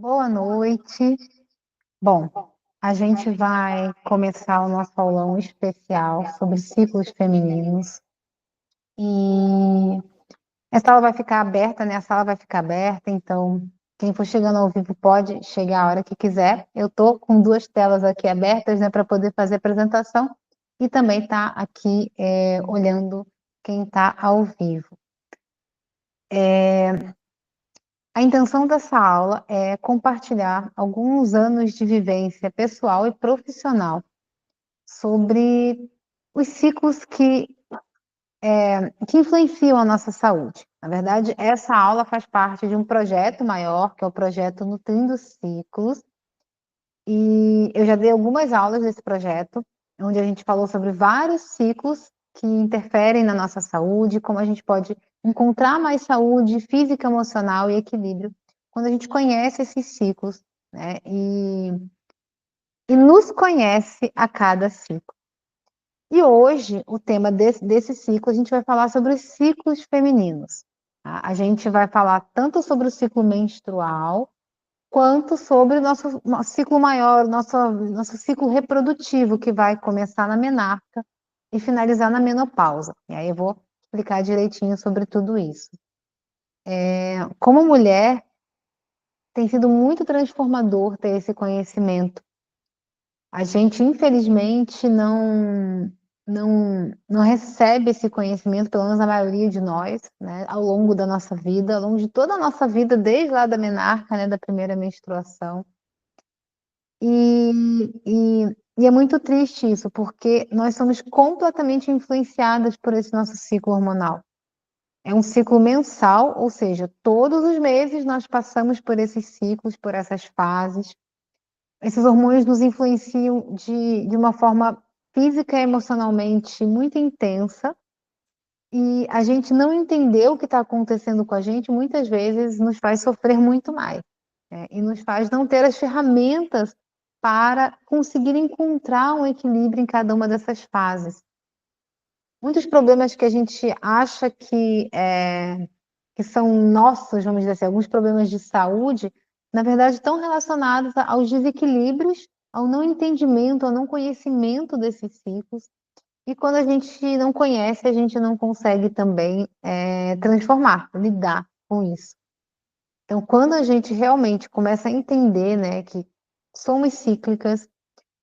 Boa noite. Bom, a gente vai começar o nosso aulão especial sobre ciclos femininos. E essa aula vai ficar aberta, né? A sala vai ficar aberta, então quem for chegando ao vivo pode chegar a hora que quiser. Eu estou com duas telas aqui abertas, né, para poder fazer a apresentação e também tá aqui olhando quem está ao vivo. A intenção dessa aula é compartilhar alguns anos de vivência pessoal e profissional sobre os ciclos que influenciam a nossa saúde. Na verdade, essa aula faz parte de um projeto maior, que é o projeto Nutrindo Ciclos, e eu já dei algumas aulas desse projeto, onde a gente falou sobre vários ciclos que interferem na nossa saúde, como a gente pode encontrar mais saúde física, emocional e equilíbrio quando a gente conhece esses ciclos, né? E nos conhece a cada ciclo. E hoje, o tema desse ciclo, a gente vai falar sobre os ciclos femininos. Tá? A gente vai falar tanto sobre o ciclo menstrual, quanto sobre o nosso ciclo maior, nosso ciclo reprodutivo, que vai começar na menarca e finalizar na menopausa. E aí eu vou explicar direitinho sobre tudo isso. Como mulher, tem sido muito transformador ter esse conhecimento. A gente, infelizmente, não recebe esse conhecimento, pelo menos a maioria de nós, né, ao longo da nossa vida, ao longo de toda a nossa vida, desde lá da menarca, né, da primeira menstruação. E, e é muito triste isso, porque nós somos completamente influenciadas por esse nosso ciclo hormonal. É um ciclo mensal, ou seja, todos os meses nós passamos por esses ciclos, por essas fases. Esses hormônios nos influenciam de uma forma física e emocionalmente muito intensa, e a gente não entender o que está acontecendo com a gente, muitas vezes nos faz sofrer muito mais, né? E nos faz não ter as ferramentas para conseguir encontrar um equilíbrio em cada uma dessas fases. Muitos problemas que a gente acha que são nossos, vamos dizer assim, alguns problemas de saúde, na verdade, estão relacionados aos desequilíbrios, ao não entendimento, ao não conhecimento desses ciclos. E quando a gente não conhece, a gente não consegue também transformar, lidar com isso. Então, quando a gente realmente começa a entender, né, que somos cíclicas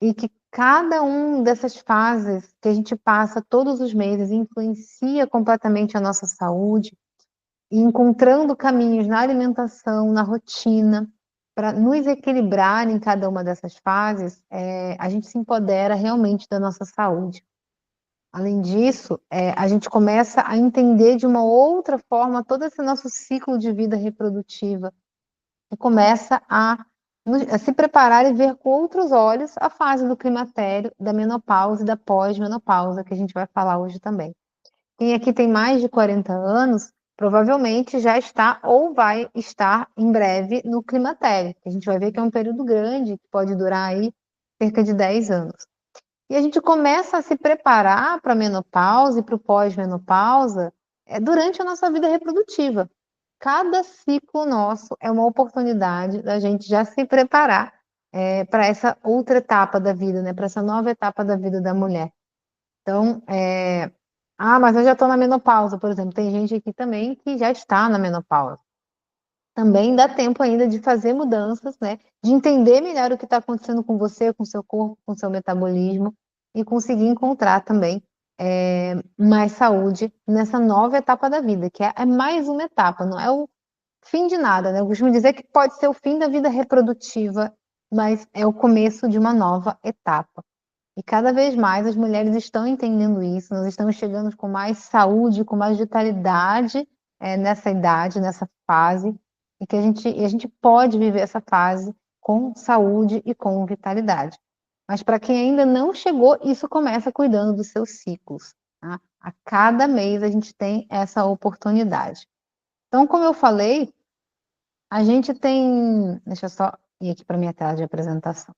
e que cada uma dessas fases que a gente passa todos os meses influencia completamente a nossa saúde, e encontrando caminhos na alimentação, na rotina, para nos equilibrar em cada uma dessas fases, a gente se empodera realmente da nossa saúde. Além disso, a gente começa a entender de uma outra forma todo esse nosso ciclo de vida reprodutiva e começa a se preparar e ver com outros olhos a fase do climatério, da menopausa e da pós-menopausa, que a gente vai falar hoje também. Quem aqui tem mais de 40 anos, provavelmente já está ou vai estar em breve no climatério. A gente vai ver que é um período grande, que pode durar aí cerca de 10 anos. E a gente começa a se preparar para a menopausa e para o pós-menopausa durante a nossa vida reprodutiva. Cada ciclo nosso é uma oportunidade da gente já se preparar para essa outra etapa da vida, né? Para essa nova etapa da vida da mulher. Então, mas eu já estou na menopausa, por exemplo. Tem gente aqui também que já está na menopausa. Também dá tempo ainda de fazer mudanças, né? De entender melhor o que está acontecendo com você, com o seu corpo, com o seu metabolismo e conseguir encontrar também mais saúde nessa nova etapa da vida, que é mais uma etapa, não é o fim de nada, né? Eu costumo dizer que pode ser o fim da vida reprodutiva, mas é o começo de uma nova etapa. E cada vez mais as mulheres estão entendendo isso, nós estamos chegando com mais saúde, com mais vitalidade nessa idade, nessa fase, e que a gente pode viver essa fase com saúde e com vitalidade. Mas para quem ainda não chegou, isso começa cuidando dos seus ciclos. Tá? A cada mês a gente tem essa oportunidade. Então, como eu falei, a gente tem. Deixa eu só ir aqui para minha tela de apresentação.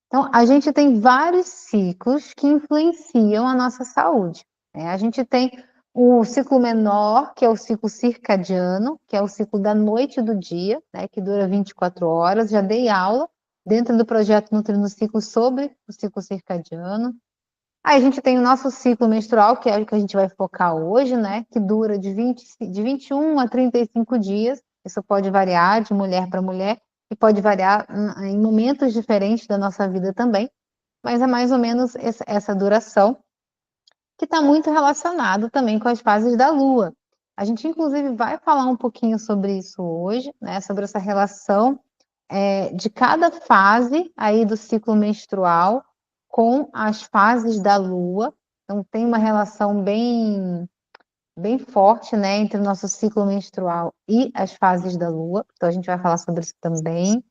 Então, a gente tem vários ciclos que influenciam a nossa saúde, né? A gente tem O ciclo menor, que é o ciclo circadiano, que é o ciclo da noite e do dia, né, que dura 24 horas. Já dei aula dentro do projeto Nutrindo Ciclo sobre o ciclo circadiano. Aí a gente tem o nosso ciclo menstrual, que é o que a gente vai focar hoje, né, que dura de 21 a 35 dias. Isso pode variar de mulher para mulher e pode variar em momentos diferentes da nossa vida também, mas é mais ou menos essa duração, que está muito relacionado também com as fases da Lua. A gente, inclusive, vai falar um pouquinho sobre isso hoje, né? Sobre essa relação de cada fase aí do ciclo menstrual com as fases da Lua. Então, tem uma relação bem forte, né, entre o nosso ciclo menstrual e as fases da Lua. Então, a gente vai falar sobre isso também.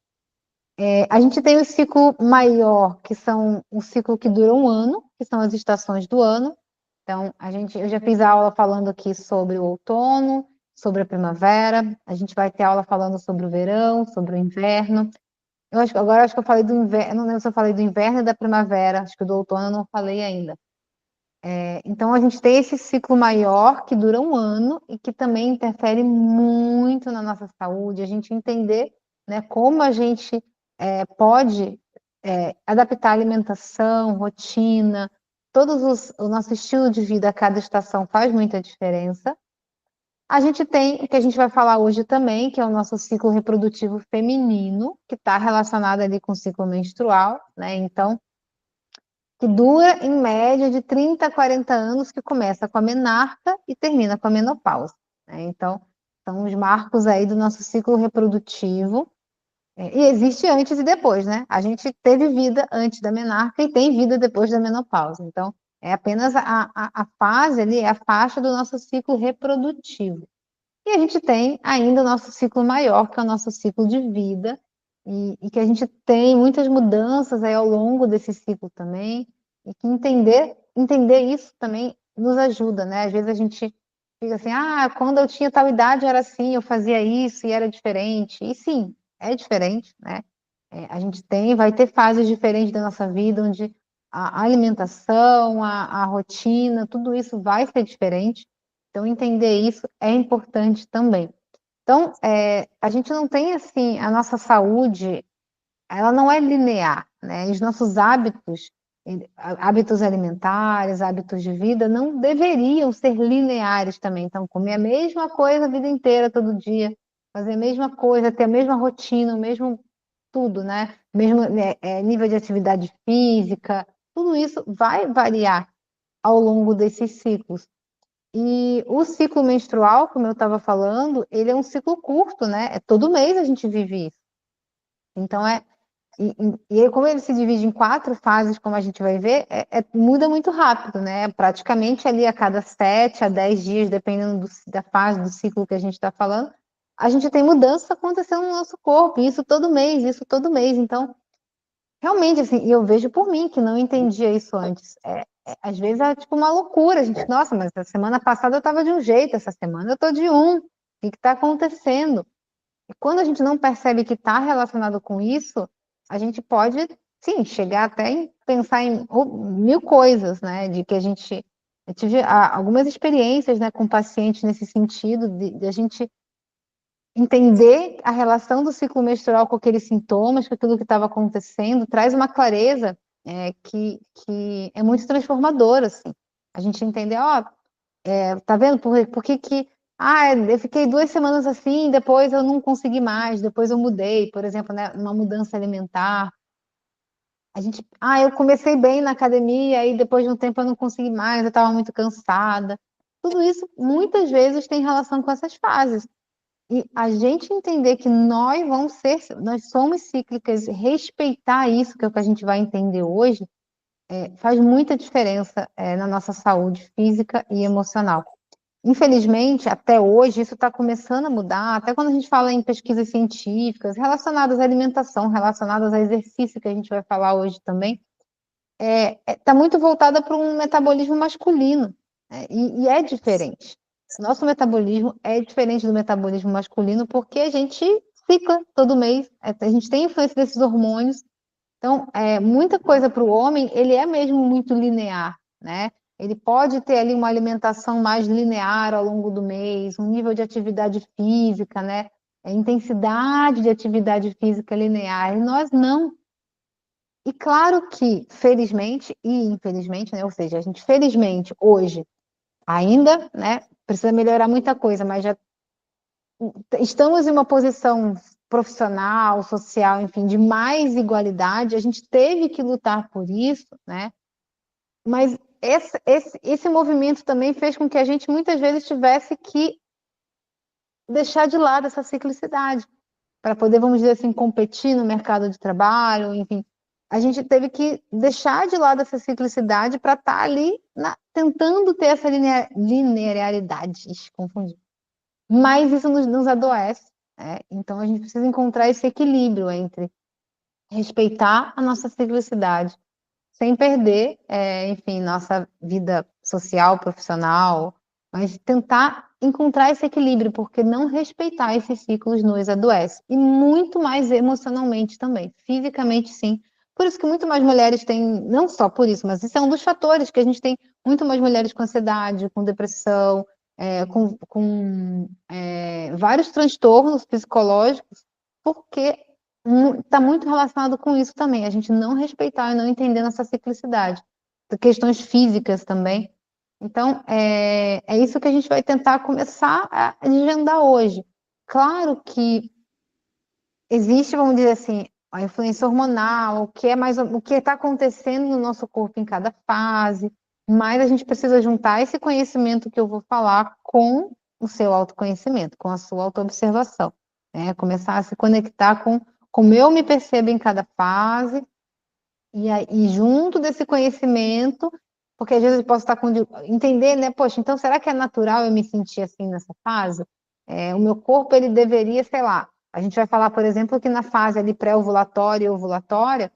A gente tem o ciclo maior, que são o ciclo que dura um ano, que são as estações do ano. Então, eu já fiz aula falando aqui sobre o outono, sobre a primavera. A gente vai ter aula falando sobre o verão, sobre o inverno. Agora acho que eu falei do inverno, não lembro se eu falei do inverno e da primavera, acho que do outono eu não falei ainda. Então a gente tem esse ciclo maior que dura um ano e que também interfere muito na nossa saúde, a gente entender, né, como a gente pode adaptar a alimentação, rotina, o nosso estilo de vida a cada estação faz muita diferença. A gente tem o que a gente vai falar hoje também, que é o nosso ciclo reprodutivo feminino, que está relacionado ali com o ciclo menstrual, né? Então, que dura em média de 30 a 40 anos, que começa com a menarca e termina com a menopausa, né? Então, são os marcos aí do nosso ciclo reprodutivo. E existe antes e depois, né? A gente teve vida antes da menarca e tem vida depois da menopausa. Então, é apenas a fase ali, é a faixa do nosso ciclo reprodutivo. E a gente tem ainda o nosso ciclo maior, que é o nosso ciclo de vida, e que a gente tem muitas mudanças aí ao longo desse ciclo também, e que entender isso também nos ajuda, né? Às vezes a gente fica assim, quando eu tinha tal idade era assim, eu fazia isso e era diferente. E sim, é diferente, né? A gente vai ter fases diferentes da nossa vida, onde a alimentação, a rotina, tudo isso vai ser diferente. Então, entender isso é importante também. Então, a gente não tem assim, a nossa saúde, ela não é linear, né? Os nossos hábitos alimentares, hábitos de vida, não deveriam ser lineares também. Então, comer a mesma coisa a vida inteira, todo dia, fazer a mesma coisa, ter a mesma rotina, o mesmo tudo, né? Mesmo nível de atividade física, tudo isso vai variar ao longo desses ciclos. E o ciclo menstrual, como eu estava falando, ele é um ciclo curto, né? Todo mês a gente vive isso. Então e aí, como ele se divide em 4 fases, como a gente vai ver, muda muito rápido, né? Praticamente ali a cada 7 a 10 dias, dependendo da fase do ciclo que a gente está falando, a gente tem mudança acontecendo no nosso corpo, isso todo mês, isso todo mês. Então, realmente, assim, e eu vejo por mim que não entendia isso antes. Às vezes é tipo uma loucura, a gente, nossa, mas a semana passada eu estava de um jeito, essa semana eu estou de um. O que está acontecendo? E quando a gente não percebe que está relacionado com isso, a gente pode, sim, chegar até em pensar em mil coisas, né? De que eu tive algumas experiências, né, com pacientes nesse sentido, de a gente entender a relação do ciclo menstrual com aqueles sintomas, com aquilo que estava acontecendo, traz uma clareza que é muito transformadora, assim. A gente entender, tá vendo por que eu fiquei 2 semanas assim, depois eu não consegui mais, depois eu mudei, por exemplo, né, uma mudança alimentar. Eu comecei bem na academia, aí depois de um tempo eu não consegui mais, eu estava muito cansada. Tudo isso muitas vezes tem relação com essas fases. E a gente entender que nós somos cíclicas, respeitar isso, que é o que a gente vai entender hoje, faz muita diferença, na nossa saúde física e emocional. Infelizmente, até hoje, isso está começando a mudar, até quando a gente fala em pesquisas científicas relacionadas à alimentação, relacionadas ao exercício, que a gente vai falar hoje também, está muito voltada para um metabolismo masculino, né? E é diferente. Nosso metabolismo é diferente do metabolismo masculino porque a gente cicla todo mês, a gente tem influência desses hormônios. Então, muita coisa para o homem, ele é mesmo muito linear, né? ele pode ter ali uma alimentação mais linear ao longo do mês, um nível de atividade física, né? Intensidade de atividade física linear, e nós não. E claro que, felizmente e infelizmente, né? Ou seja, a gente felizmente hoje ainda, né, precisa melhorar muita coisa, mas já estamos em uma posição profissional, social, enfim, de mais igualdade, a gente teve que lutar por isso, né? Mas esse movimento também fez com que a gente muitas vezes tivesse que deixar de lado essa ciclicidade para poder, vamos dizer assim, competir no mercado de trabalho, enfim. A gente teve que deixar de lado essa ciclicidade para estar ali tentando ter essa linearidade, confundi. Mas isso nos adoece, né? Então a gente precisa encontrar esse equilíbrio entre respeitar a nossa ciclicidade, sem perder, enfim, nossa vida social, profissional, mas tentar encontrar esse equilíbrio, porque não respeitar esses ciclos nos adoece. E muito mais emocionalmente também, fisicamente sim. Por isso que muito mais mulheres têm, não só por isso, mas isso é um dos fatores que a gente tem muito mais mulheres com ansiedade, com depressão, com vários transtornos psicológicos, porque está muito relacionado com isso também, a gente não respeitar e não entender nossa ciclicidade, questões físicas também. Então, é isso que a gente vai tentar começar a desvendar hoje. Claro que existe, vamos dizer assim, a influência hormonal, o que está acontecendo no nosso corpo em cada fase, mas a gente precisa juntar esse conhecimento que eu vou falar com o seu autoconhecimento, com a sua autoobservação, né? Começar a se conectar com como eu me percebo em cada fase, e junto desse conhecimento, porque às vezes eu posso estar com entender, né? Poxa, então será que é natural eu me sentir assim nessa fase? O meu corpo ele deveria, sei lá. A gente vai falar, por exemplo, que na fase ali pré-ovulatória e ovulatória,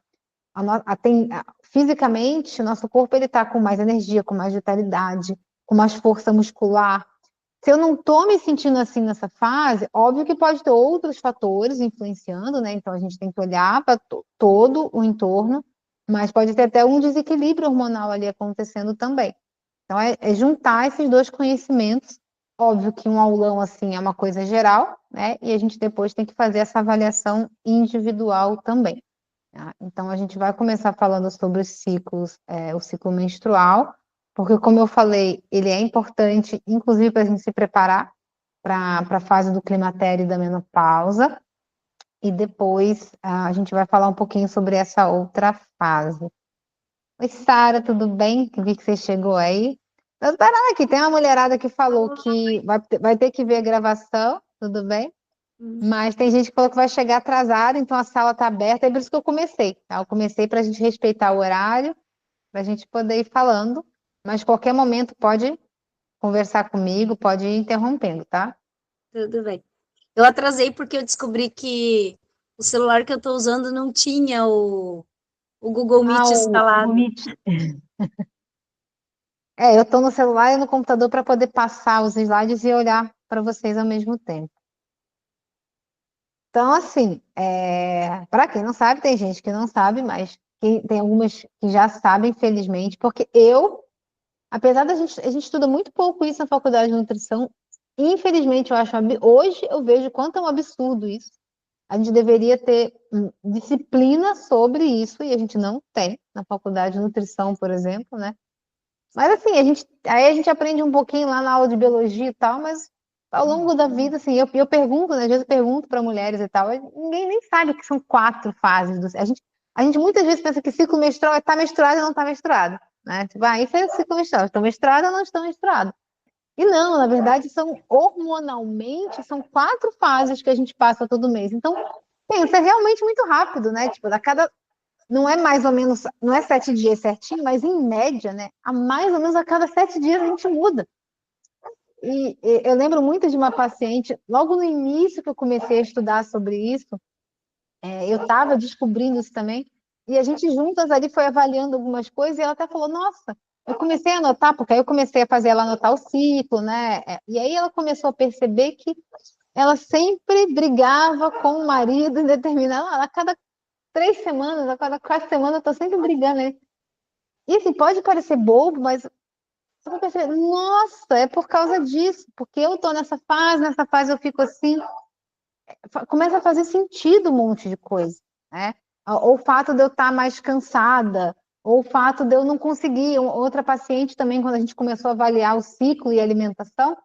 fisicamente, o nosso corpo ele está com mais energia, com mais vitalidade, com mais força muscular. Se eu não estou me sentindo assim nessa fase, óbvio que pode ter outros fatores influenciando, né? Então a gente tem que olhar para todo o entorno, mas pode ter até um desequilíbrio hormonal ali acontecendo também. Então é juntar esses dois conhecimentos. Óbvio que um aulão assim é uma coisa geral, né? E a gente depois tem que fazer essa avaliação individual também. Tá? Então a gente vai começar falando sobre os ciclos, o ciclo menstrual, porque, como eu falei, ele é importante, inclusive, para a gente se preparar para a fase do climatério e da menopausa, e depois a gente vai falar um pouquinho sobre essa outra fase. Oi, Sara, tudo bem? Vi que você chegou aí. Tô esperando aqui, tem uma mulherada que falou que vai ter que ver a gravação, tudo bem? Mas tem gente que falou que vai chegar atrasada, então a sala está aberta, é por isso que eu comecei, tá? Eu comecei para a gente respeitar o horário, para a gente poder ir falando, mas qualquer momento pode conversar comigo, pode ir interrompendo, tá? Tudo bem. Eu atrasei porque eu descobri que o celular que eu estou usando não tinha o Google Ah, Meet o Google instalado. Meet. Eu estou no celular e no computador para poder passar os slides e olhar para vocês ao mesmo tempo. Então, assim, para quem não sabe, tem gente que não sabe, mas tem algumas que já sabem, felizmente, porque apesar da gente, a gente estuda muito pouco isso na faculdade de nutrição, infelizmente, eu acho, hoje eu vejo quanto é um absurdo isso. A gente deveria ter disciplina sobre isso, e a gente não tem na faculdade de nutrição, por exemplo, né? Mas assim, aí a gente aprende um pouquinho lá na aula de biologia e tal, mas ao longo da vida, assim, eu pergunto, né? Às vezes eu pergunto para mulheres e tal, ninguém nem sabe que são 4 fases a gente muitas vezes pensa que ciclo menstrual é estar menstruado e não estar menstruado, né? Tipo, isso é ciclo menstrual, estão menstruados ou não estão menstruados. E não, na verdade, hormonalmente, são 4 fases que a gente passa todo mês. Então, pensa, é realmente muito rápido, né? Tipo, não é mais ou menos, não é 7 dias certinho, mas em média, né? A mais ou menos a cada 7 dias a gente muda. E eu lembro muito de uma paciente, logo no início que eu comecei a estudar sobre isso, eu estava descobrindo isso também, e a gente juntas ali foi avaliando algumas coisas, e ela até falou, nossa, eu comecei a anotar, porque aí eu comecei a fazer ela anotar o ciclo, né? E aí ela começou a perceber que ela sempre brigava com o marido em determinado, a cada 3 semanas, a cada 4 semanas, eu tô sempre brigando, né? E assim, pode parecer bobo, mas eu vou perceber, nossa, é por causa disso, porque eu tô nessa fase eu fico assim, começa a fazer sentido um monte de coisa, né? Ou o fato de eu estar mais cansada, ou o fato de eu não conseguir. Outra paciente também, quando a gente começou a avaliar o ciclo e a alimentação,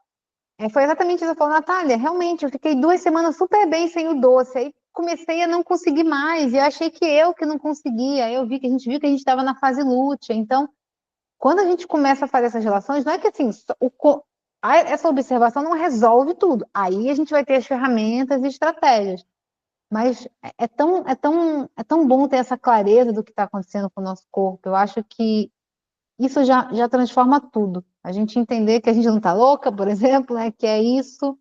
foi exatamente isso. Ela falou, Natália, realmente, eu fiquei 2 semanas super bem sem o doce, aí comecei a não conseguir mais, e eu achei que eu que não conseguia, aí a gente viu que a gente estava na fase lútea, então quando a gente começa a fazer essas relações, não é que assim, essa observação não resolve tudo. Aí a gente vai ter as ferramentas e estratégias. Mas é tão bom ter essa clareza do que está acontecendo com o nosso corpo. Eu acho que isso já transforma tudo. A gente entender que a gente não está louca, por exemplo, né? Que é isso.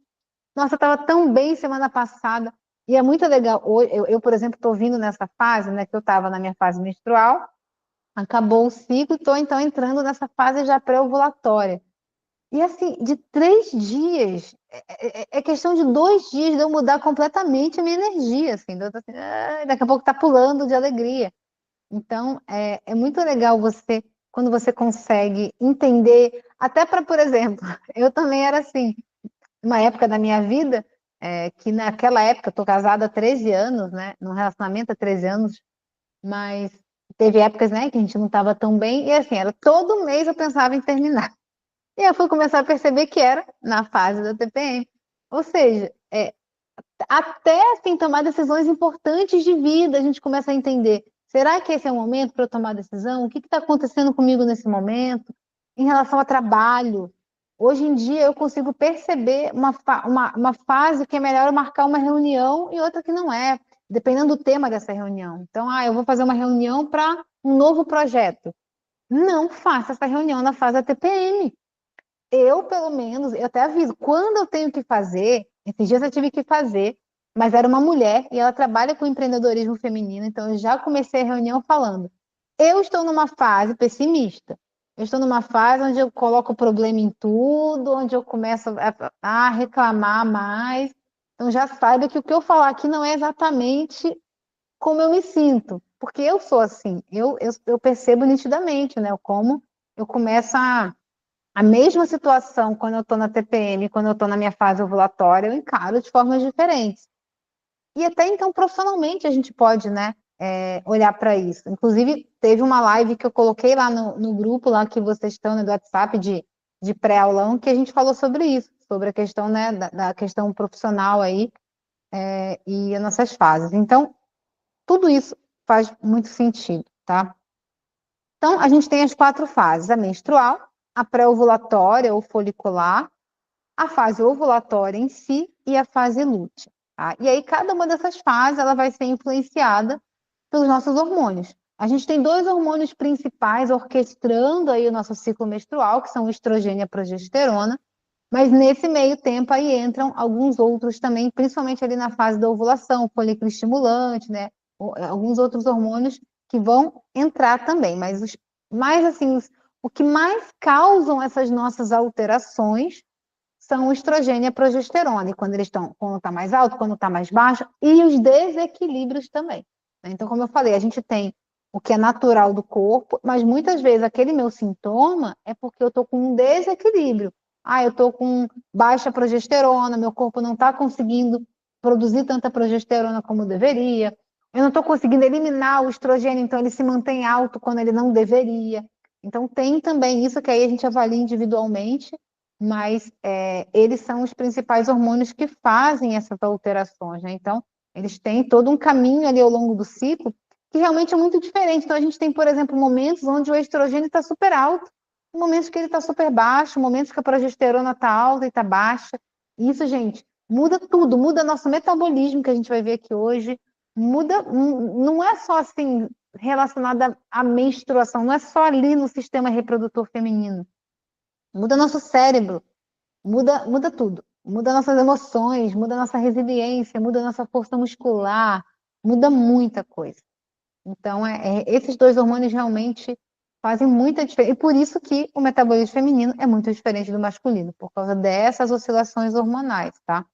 Nossa, eu estava tão bem semana passada. E é muito legal. Por exemplo, estou vindo nessa fase, né? Que eu estava na minha fase menstrual. Acabou o ciclo, estou então entrando nessa fase já pré-ovulatória. E assim, de 3 dias, é questão de 2 dias de eu mudar completamente a minha energia, assim, assim, daqui a pouco tá pulando de alegria. Então, é muito legal quando você consegue entender, até para, por exemplo, eu também era assim, uma época da minha vida, que naquela época, eu tô casada há 13 anos, né, num relacionamento há 13 anos, mas teve épocas, né, que a gente não estava tão bem, e assim, era todo mês eu pensava em terminar. E eu fui começar a perceber que era na fase da TPM. Ou seja, até assim, tomar decisões importantes de vida, a gente começa a entender. Será que esse é o momento para eu tomar decisão? O que está acontecendo comigo nesse momento? Em relação a trabalho. Hoje em dia eu consigo perceber uma fase que é melhor eu marcar uma reunião e outra que não é, dependendo do tema dessa reunião. Então, eu vou fazer uma reunião para um novo projeto. Não faça essa reunião na fase da TPM. Eu, pelo menos, eu até aviso, quando eu tenho que fazer, esses dias eu tive que fazer, mas era uma mulher e ela trabalha com empreendedorismo feminino, então eu já comecei a reunião falando: eu estou numa fase pessimista. Eu estou numa fase onde eu coloco o problema em tudo, onde eu começo a reclamar mais. Então já saiba que o que eu falar aqui não é exatamente como eu me sinto, porque eu sou assim, eu percebo nitidamente, né? Como eu começo a mesma situação quando eu estou na TPM, quando eu estou na minha fase ovulatória, eu encaro de formas diferentes. E até então, profissionalmente, a gente pode, né, olhar para isso. Inclusive, teve uma live que eu coloquei lá no grupo lá que vocês estão, né, do WhatsApp de pré-aulão, que a gente falou sobre isso, sobre a questão, né, da questão profissional aí, e as nossas fases. Então, tudo isso faz muito sentido, tá? Então, a gente tem as 4 fases: a menstrual, a pré-ovulatória ou folicular, a fase ovulatória em si e a fase lútea. Tá? E aí, cada uma dessas fases ela vai ser influenciada pelos nossos hormônios. A gente tem 2 hormônios principais orquestrando aí o nosso ciclo menstrual, que são o estrogênio e a progesterona, mas nesse meio tempo aí entram alguns outros também, principalmente ali na fase da ovulação, o folículo estimulante, né? Alguns outros hormônios que vão entrar também, mas mais assim, o que mais causam essas nossas alterações são o estrogênio e a progesterona, e quando está mais alto, quando está mais baixo, e os desequilíbrios também. Então, como eu falei, a gente tem o que é natural do corpo, mas muitas vezes aquele meu sintoma é porque eu estou com um desequilíbrio. Eu estou com baixa progesterona, meu corpo não está conseguindo produzir tanta progesterona como deveria, eu não estou conseguindo eliminar o estrogênio, então ele se mantém alto quando ele não deveria. Então, tem também isso que aí a gente avalia individualmente, mas eles são os principais hormônios que fazem essas alterações, né? Então, eles têm todo um caminho ali ao longo do ciclo que realmente é muito diferente. Então, a gente tem, por exemplo, momentos onde o estrogênio está super alto, momentos que ele está super baixo, momentos que a progesterona está alta e está baixa. Isso, gente, muda tudo, muda nosso metabolismo, que a gente vai ver aqui hoje, muda, não é só assim relacionada à menstruação, não é só ali no sistema reprodutor feminino. Muda nosso cérebro, muda tudo. Muda nossas emoções, muda nossa resiliência, muda nossa força muscular, muda muita coisa. Então, esses 2 hormônios realmente fazem muita diferença. E por isso que o metabolismo feminino é muito diferente do masculino, por causa dessas oscilações hormonais, tá?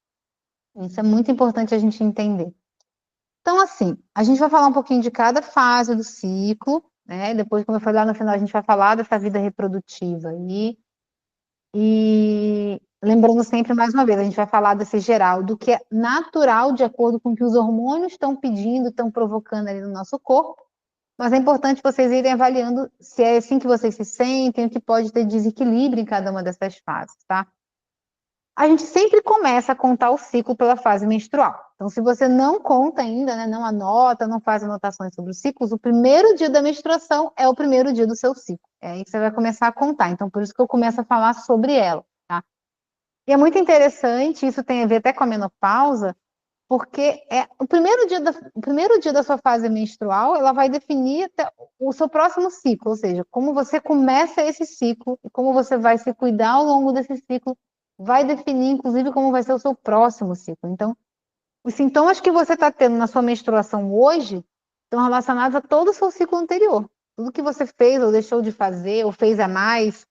Isso é muito importante a gente entender. Então, assim, a gente vai falar um pouquinho de cada fase do ciclo, né? Depois, como eu falei lá no final, a gente vai falar dessa vida reprodutiva aí. E lembrando sempre, mais uma vez, a gente vai falar desse geral, do que é natural de acordo com o que os hormônios estão pedindo, estão provocando ali no nosso corpo, mas é importante vocês irem avaliando se é assim que vocês se sentem, o que pode ter desequilíbrio em cada uma dessas fases, tá? A gente sempre começa a contar o ciclo pela fase menstrual. Então, se você não conta ainda, né, não anota, não faz anotações sobre os ciclos, o primeiro dia da menstruação é o primeiro dia do seu ciclo. É aí que você vai começar a contar. Então, por isso que eu começo a falar sobre ela, tá? E é muito interessante, isso tem a ver até com a menopausa, porque o primeiro dia da sua fase menstrual, ela vai definir o seu próximo ciclo, ou seja, como você começa esse ciclo e como você vai se cuidar ao longo desse ciclo, vai definir, inclusive, como vai ser o seu próximo ciclo. Então, os sintomas que você está tendo na sua menstruação hoje estão relacionados a todo o seu ciclo anterior. Tudo que você fez ou deixou de fazer, ou fez a mais,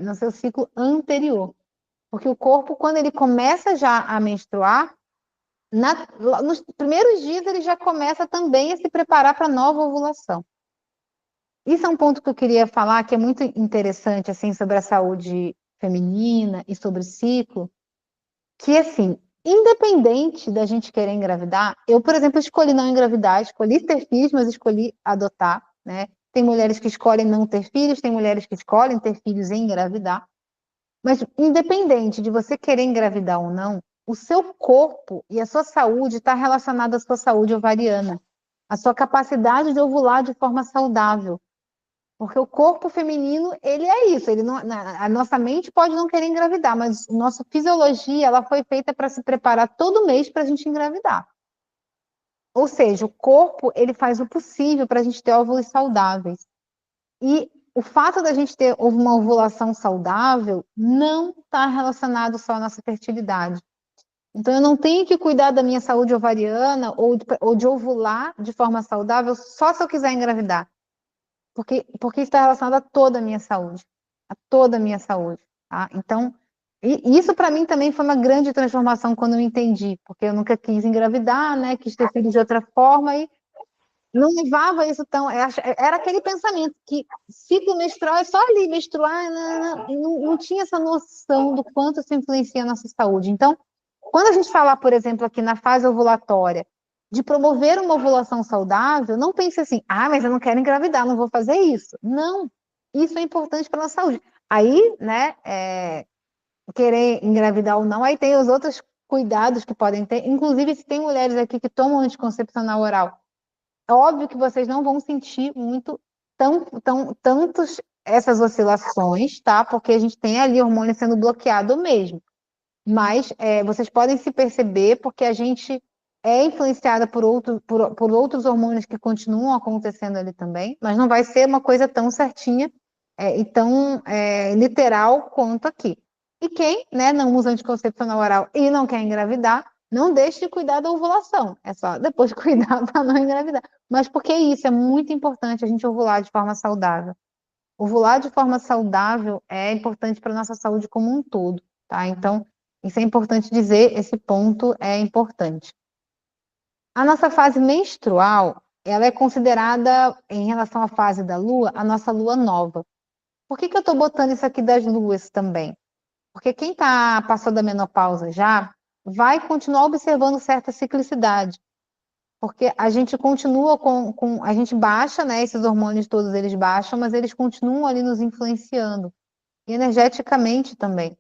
no seu ciclo anterior. Porque o corpo, quando ele começa já a menstruar, nos primeiros dias ele já começa também a se preparar para a nova ovulação. Isso é um ponto que eu queria falar, que é muito interessante, assim, sobre a saúde feminina e sobre o ciclo, que, assim, independente da gente querer engravidar, eu, por exemplo, escolhi não engravidar, escolhi ter filhos, mas escolhi adotar, né? Tem mulheres que escolhem não ter filhos, tem mulheres que escolhem ter filhos e engravidar. Mas, independente de você querer engravidar ou não, o seu corpo e a sua saúde está relacionada à sua saúde ovariana, à sua capacidade de ovular de forma saudável. Porque o corpo feminino, ele é isso, ele não, a nossa mente pode não querer engravidar, mas a nossa fisiologia, ela foi feita para se preparar todo mês para a gente engravidar. Ou seja, o corpo, ele faz o possível para a gente ter óvulos saudáveis. E o fato da gente ter uma ovulação saudável não está relacionado só à nossa fertilidade. Então, eu não tenho que cuidar da minha saúde ovariana ou de ovular de forma saudável só se eu quiser engravidar. Porque está relacionado a toda a minha saúde. A toda a minha saúde. Tá? Então, isso para mim também foi uma grande transformação quando eu entendi. Porque eu nunca quis engravidar, né? Quis ter filho de outra forma e não levava isso tão. Era aquele pensamento que ciclo menstrual é só ali, menstruar, não tinha essa noção do quanto isso influencia a nossa saúde. Então, quando a gente falar, por exemplo, aqui na fase ovulatória, de promover uma ovulação saudável, não pense assim, mas eu não quero engravidar, não vou fazer isso. Não, isso é importante para a nossa saúde. Aí, né, querer engravidar ou não, aí tem os outros cuidados que podem ter, inclusive se tem mulheres aqui que tomam anticoncepcional oral, é óbvio que vocês não vão sentir muito tantos essas oscilações, tá? Porque a gente tem ali hormônio sendo bloqueado mesmo. Mas vocês podem se perceber porque a gente é influenciada por outros hormônios que continuam acontecendo ali também, mas não vai ser uma coisa tão certinha e tão literal quanto aqui. E quem, né, não usa anticoncepcional oral e não quer engravidar, não deixe de cuidar da ovulação. É só depois cuidar para não engravidar. Mas porque isso é muito importante a gente ovular de forma saudável. Ovular de forma saudável é importante para a nossa saúde como um todo, tá? Então, isso é importante dizer, esse ponto é importante. A nossa fase menstrual, ela é considerada, em relação à fase da lua, a nossa lua nova. Por que eu estou botando isso aqui das luas também? Porque quem passou da menopausa já vai continuar observando certa ciclicidade. Porque a gente continua a gente baixa, né? Esses hormônios todos eles baixam, mas eles continuam ali nos influenciando, e energeticamente também.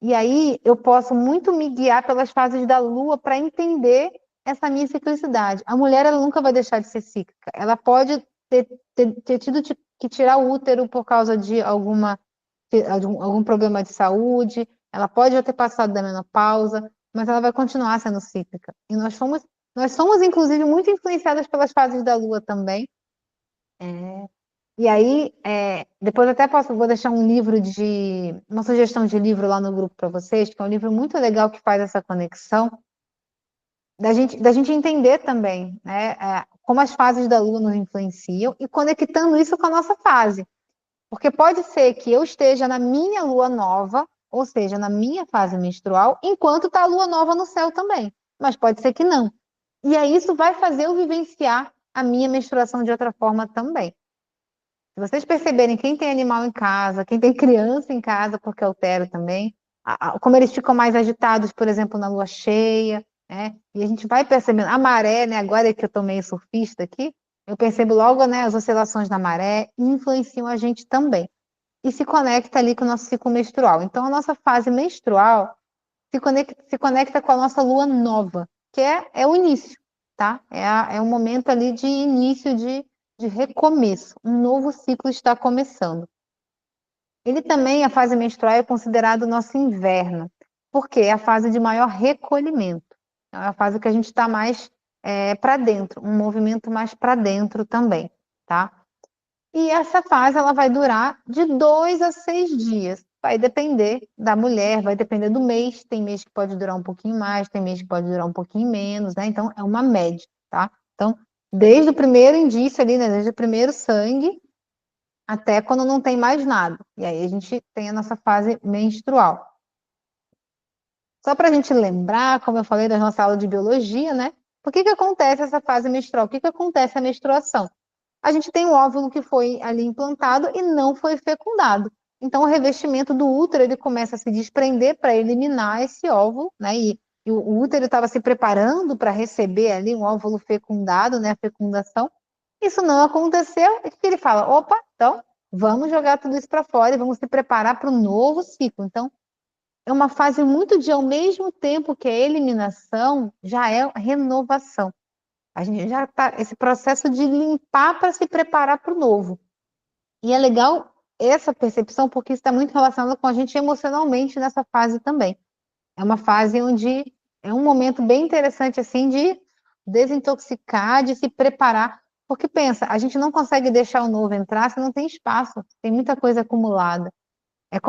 E aí eu posso muito me guiar pelas fases da lua para entender essa minha ciclicidade. A mulher ela nunca vai deixar de ser cíclica. Ela pode ter tido que tirar o útero por causa de algum problema de saúde, ela pode já ter passado da menopausa, mas ela vai continuar sendo cíclica. E nós somos inclusive, muito influenciadas pelas fases da lua também. E aí, depois até vou deixar uma sugestão de livro lá no grupo para vocês, que é um livro muito legal que faz essa conexão, da gente entender também, né, como as fases da Lua nos influenciam e conectando isso com a nossa fase. Porque pode ser que eu esteja na minha Lua nova, ou seja, na minha fase menstrual, enquanto está a Lua nova no céu também. Mas pode ser que não. E aí isso vai fazer eu vivenciar a minha menstruação de outra forma também. Se vocês perceberem, quem tem animal em casa, quem tem criança em casa, porque altera também, como eles ficam mais agitados, por exemplo, na lua cheia, né? E a gente vai percebendo, a maré, né? Agora que eu tô meio surfista aqui, eu percebo logo, né, as oscilações da maré influenciam a gente também. E se conecta ali com o nosso ciclo menstrual. Então, a nossa fase menstrual se conecta com a nossa lua nova, que é o início, tá? É um momento ali de início de recomeço. Um novo ciclo está começando. Ele também, a fase menstrual, é considerado o nosso inverno, porque é a fase de maior recolhimento. É a fase que a gente está mais para dentro, um movimento mais para dentro também, tá? E essa fase ela vai durar de 2 a 6 dias. Vai depender da mulher, vai depender do mês. Tem mês que pode durar um pouquinho mais, tem mês que pode durar um pouquinho menos, né? Então é uma média, tá? Então, desde o primeiro indício ali, né? Desde o primeiro sangue até quando não tem mais nada. E aí a gente tem a nossa fase menstrual. Só para a gente lembrar, como eu falei da nossa aula de biologia, né? Por que acontece essa fase menstrual? Por que acontece a menstruação? A gente tem um óvulo que foi ali implantado e não foi fecundado. Então, o revestimento do útero ele começa a se desprender para eliminar esse óvulo, né? E o útero estava se preparando para receber ali um óvulo fecundado, né? A fecundação. Isso não aconteceu. E o que ele fala? Opa, então vamos jogar tudo isso para fora e vamos se preparar para o novo ciclo. Então, é uma fase muito de, ao mesmo tempo que a eliminação, já é renovação. A gente já está esse processo de limpar para se preparar para o novo. E é legal essa percepção, porque isso está muito relacionado com a gente emocionalmente nessa fase também. É uma fase onde é um momento bem interessante assim de desintoxicar, de se preparar. Porque pensa, a gente não consegue deixar o novo entrar se não tem espaço, tem muita coisa acumulada. É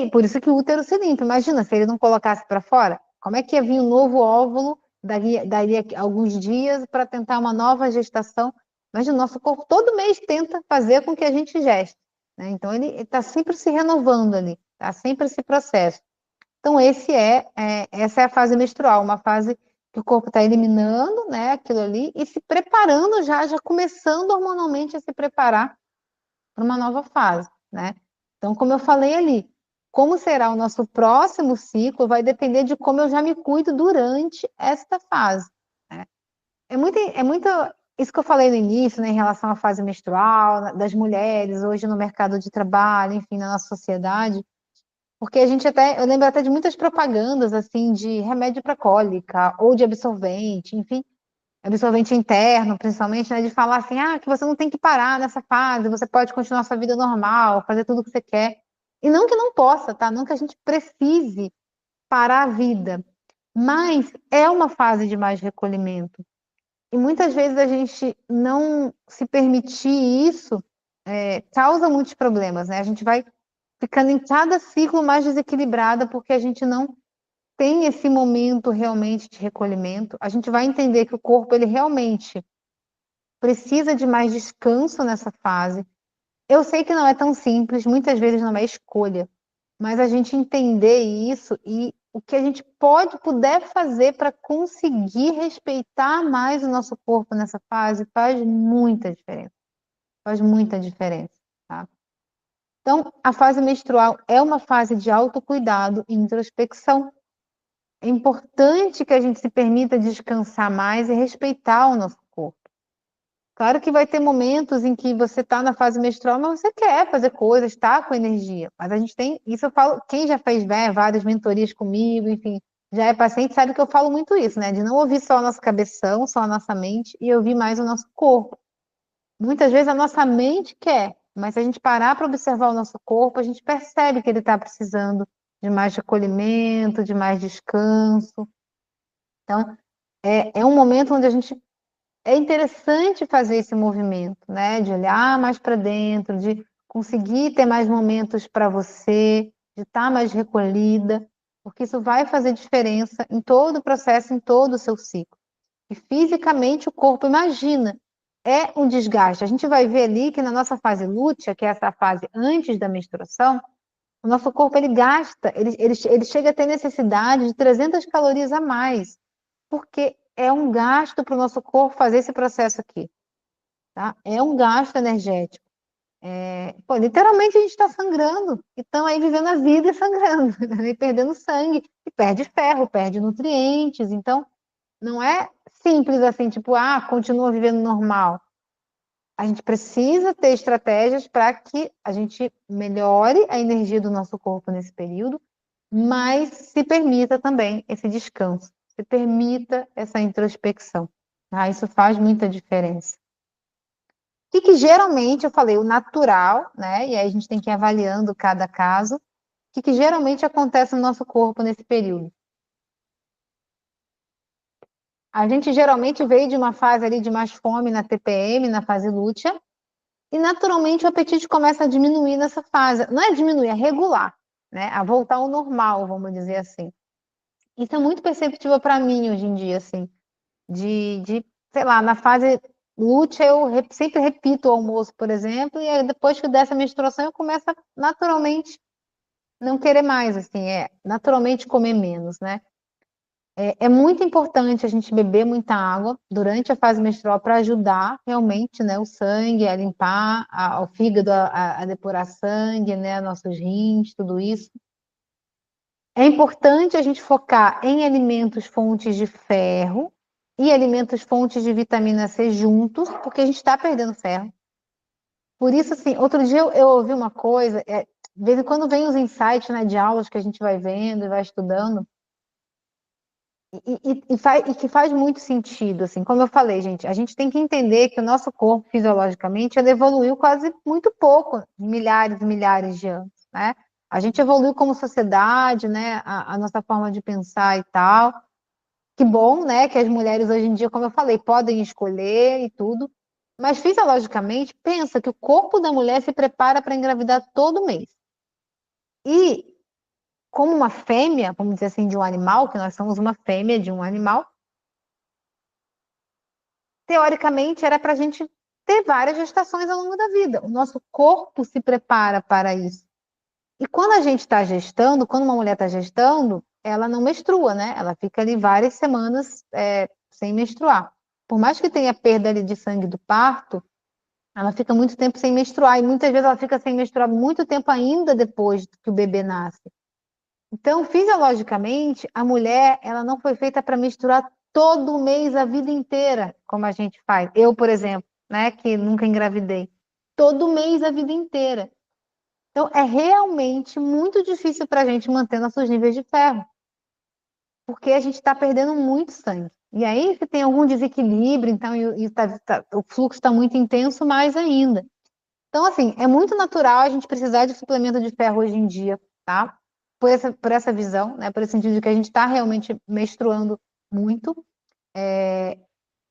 por isso que o útero se limpa. Imagina se ele não colocasse para fora, como é que ia vir um novo óvulo daria alguns dias para tentar uma nova gestação? Imagina, o nosso corpo todo mês tenta fazer com que a gente geste, né? Então ele está sempre se renovando ali, está sempre esse processo. Então essa é a fase menstrual, uma fase que o corpo está eliminando, né, aquilo ali e se preparando já começando hormonalmente a se preparar para uma nova fase, né? Então, como eu falei ali, como será o nosso próximo ciclo vai depender de como eu já me cuido durante esta fase, né? É muito isso que eu falei no início, né, em relação à fase menstrual, das mulheres hoje no mercado de trabalho, enfim, na nossa sociedade, porque eu lembro até de muitas propagandas assim de remédio para cólica ou de absorvente, enfim, absorvente interno, principalmente, né, de falar assim, que você não tem que parar nessa fase, você pode continuar sua vida normal, fazer tudo o que você quer. E não que não possa, tá? Não que a gente precise parar a vida, mas é uma fase de mais recolhimento. E muitas vezes a gente não se permitir isso causa muitos problemas, né? A gente vai ficando em cada ciclo mais desequilibrada porque a gente não tem esse momento realmente de recolhimento, a gente vai entender que o corpo ele realmente precisa de mais descanso nessa fase. Eu sei que não é tão simples, muitas vezes não é escolha, mas a gente entender isso e o que a gente puder fazer para conseguir respeitar mais o nosso corpo nessa fase faz muita diferença. Faz muita diferença, tá? Então, a fase menstrual é uma fase de autocuidado e introspecção. É importante que a gente se permita descansar mais e respeitar o nosso corpo. Claro que vai ter momentos em que você está na fase menstrual, mas você quer fazer coisas, está com energia. Mas a gente tem, isso eu falo, quem já fez várias mentorias comigo, enfim, já é paciente, sabe que eu falo muito isso, né? De não ouvir só a nossa cabeção, só a nossa mente, e ouvir mais o nosso corpo. Muitas vezes a nossa mente quer, mas se a gente parar para observar o nosso corpo, a gente percebe que ele está precisando de mais recolhimento, de mais descanso. Então, é um momento onde é interessante fazer esse movimento, né? De olhar mais para dentro, de conseguir ter mais momentos para você, de estar mais recolhida, porque isso vai fazer diferença em todo o processo, em todo o seu ciclo. E fisicamente o corpo, imagina, é um desgaste. A gente vai ver ali que na nossa fase lútea, que é essa fase antes da menstruação, o nosso corpo ele gasta, ele chega a ter necessidade de 300 calorias a mais, porque é um gasto para o nosso corpo fazer esse processo aqui, tá? É um gasto energético. Pô, literalmente a gente está sangrando, e estão aí vivendo a vida e sangrando, e perdendo sangue, e perde ferro, perde nutrientes. Então, não é simples assim, tipo, continua vivendo normal. A gente precisa ter estratégias para que a gente melhore a energia do nosso corpo nesse período, mas se permita também esse descanso, se permita essa introspecção. Tá? Isso faz muita diferença. O que geralmente, eu falei, o natural, né? E aí a gente tem que ir avaliando cada caso. O que geralmente acontece no nosso corpo nesse período? A gente geralmente veio de uma fase ali de mais fome na TPM, na fase lútea, e naturalmente o apetite começa a diminuir nessa fase. Não é diminuir, é regular, né? A voltar ao normal, vamos dizer assim. Isso é muito perceptível para mim hoje em dia, assim, sei lá, na fase lútea eu sempre repito o almoço, por exemplo, e aí depois que dessa menstruação eu começo a naturalmente não querer mais, assim, naturalmente comer menos, né? É muito importante a gente beber muita água durante a fase menstrual para ajudar realmente, né, o sangue a limpar, o fígado a depurar sangue, né, nossos rins, tudo isso. É importante a gente focar em alimentos fontes de ferro e alimentos fontes de vitamina C juntos, porque a gente está perdendo ferro. Por isso, assim, outro dia eu ouvi uma coisa, de vez em quando vem os insights, né, de aulas que a gente vai vendo e vai estudando, e que faz muito sentido, assim, como eu falei, gente, a gente tem que entender que o nosso corpo, fisiologicamente, ele evoluiu quase muito pouco, milhares e milhares de anos, né? A gente evoluiu como sociedade, né, a nossa forma de pensar e tal. Que bom, né, que as mulheres hoje em dia, como eu falei, podem escolher e tudo, mas fisiologicamente, pensa que o corpo da mulher se prepara para engravidar todo mês. E como uma fêmea, vamos dizer assim, de um animal, que nós somos uma fêmea de um animal, teoricamente era para a gente ter várias gestações ao longo da vida. O nosso corpo se prepara para isso. E quando a gente está gestando, quando uma mulher está gestando, ela não menstrua, né? Ela fica ali várias semanas sem menstruar. Por mais que tenha perda ali de sangue do parto, ela fica muito tempo sem menstruar. E muitas vezes ela fica sem menstruar muito tempo ainda depois que o bebê nasce. Então, fisiologicamente, a mulher, ela não foi feita para menstruar todo mês, a vida inteira, como a gente faz. Eu, por exemplo, né, que nunca engravidei. Todo mês, a vida inteira. Então, é realmente muito difícil para a gente manter nossos níveis de ferro, porque a gente está perdendo muito sangue. E aí, se tem algum desequilíbrio, então, o fluxo está muito intenso, mais ainda. Então, assim, é muito natural a gente precisar de suplemento de ferro hoje em dia, tá? Por essa visão, né? Por esse sentido de que a gente está realmente menstruando muito.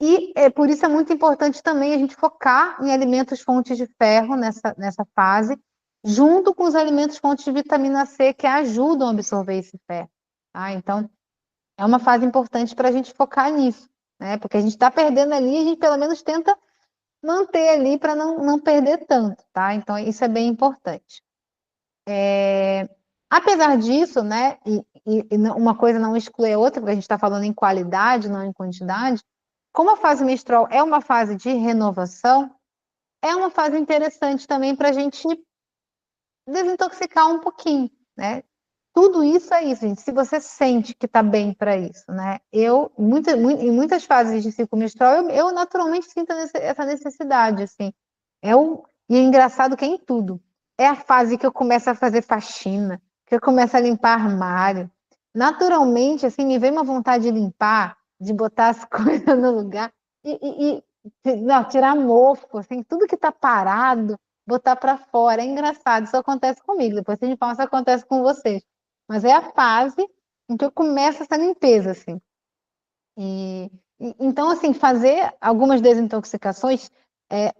E por isso é muito importante também a gente focar em alimentos fontes de ferro nessa fase, junto com os alimentos fontes de vitamina C que ajudam a absorver esse ferro. Tá? Então, é uma fase importante para a gente focar nisso, né? Porque a gente está perdendo ali, a gente pelo menos tenta manter ali para não perder tanto, tá? Então, isso é bem importante. Apesar disso, né? E uma coisa não exclui a outra, porque a gente está falando em qualidade, não em quantidade. Como a fase menstrual é uma fase de renovação, é uma fase interessante também para a gente desintoxicar um pouquinho, né? Tudo isso é isso, gente. Se você sente que está bem para isso, né? Em muitas fases de ciclo menstrual, eu naturalmente sinto essa necessidade, assim. E é engraçado que é em tudo. É a fase que eu começo a fazer faxina, que eu começo a limpar armário. Naturalmente, assim, me vem uma vontade de limpar, de botar as coisas no lugar não, tirar mofo, assim, tudo que está parado, botar para fora. É engraçado, isso acontece comigo. Depois a gente fala se acontece com vocês. Mas é a fase em que eu começo essa limpeza, assim. Então, assim, fazer algumas desintoxicações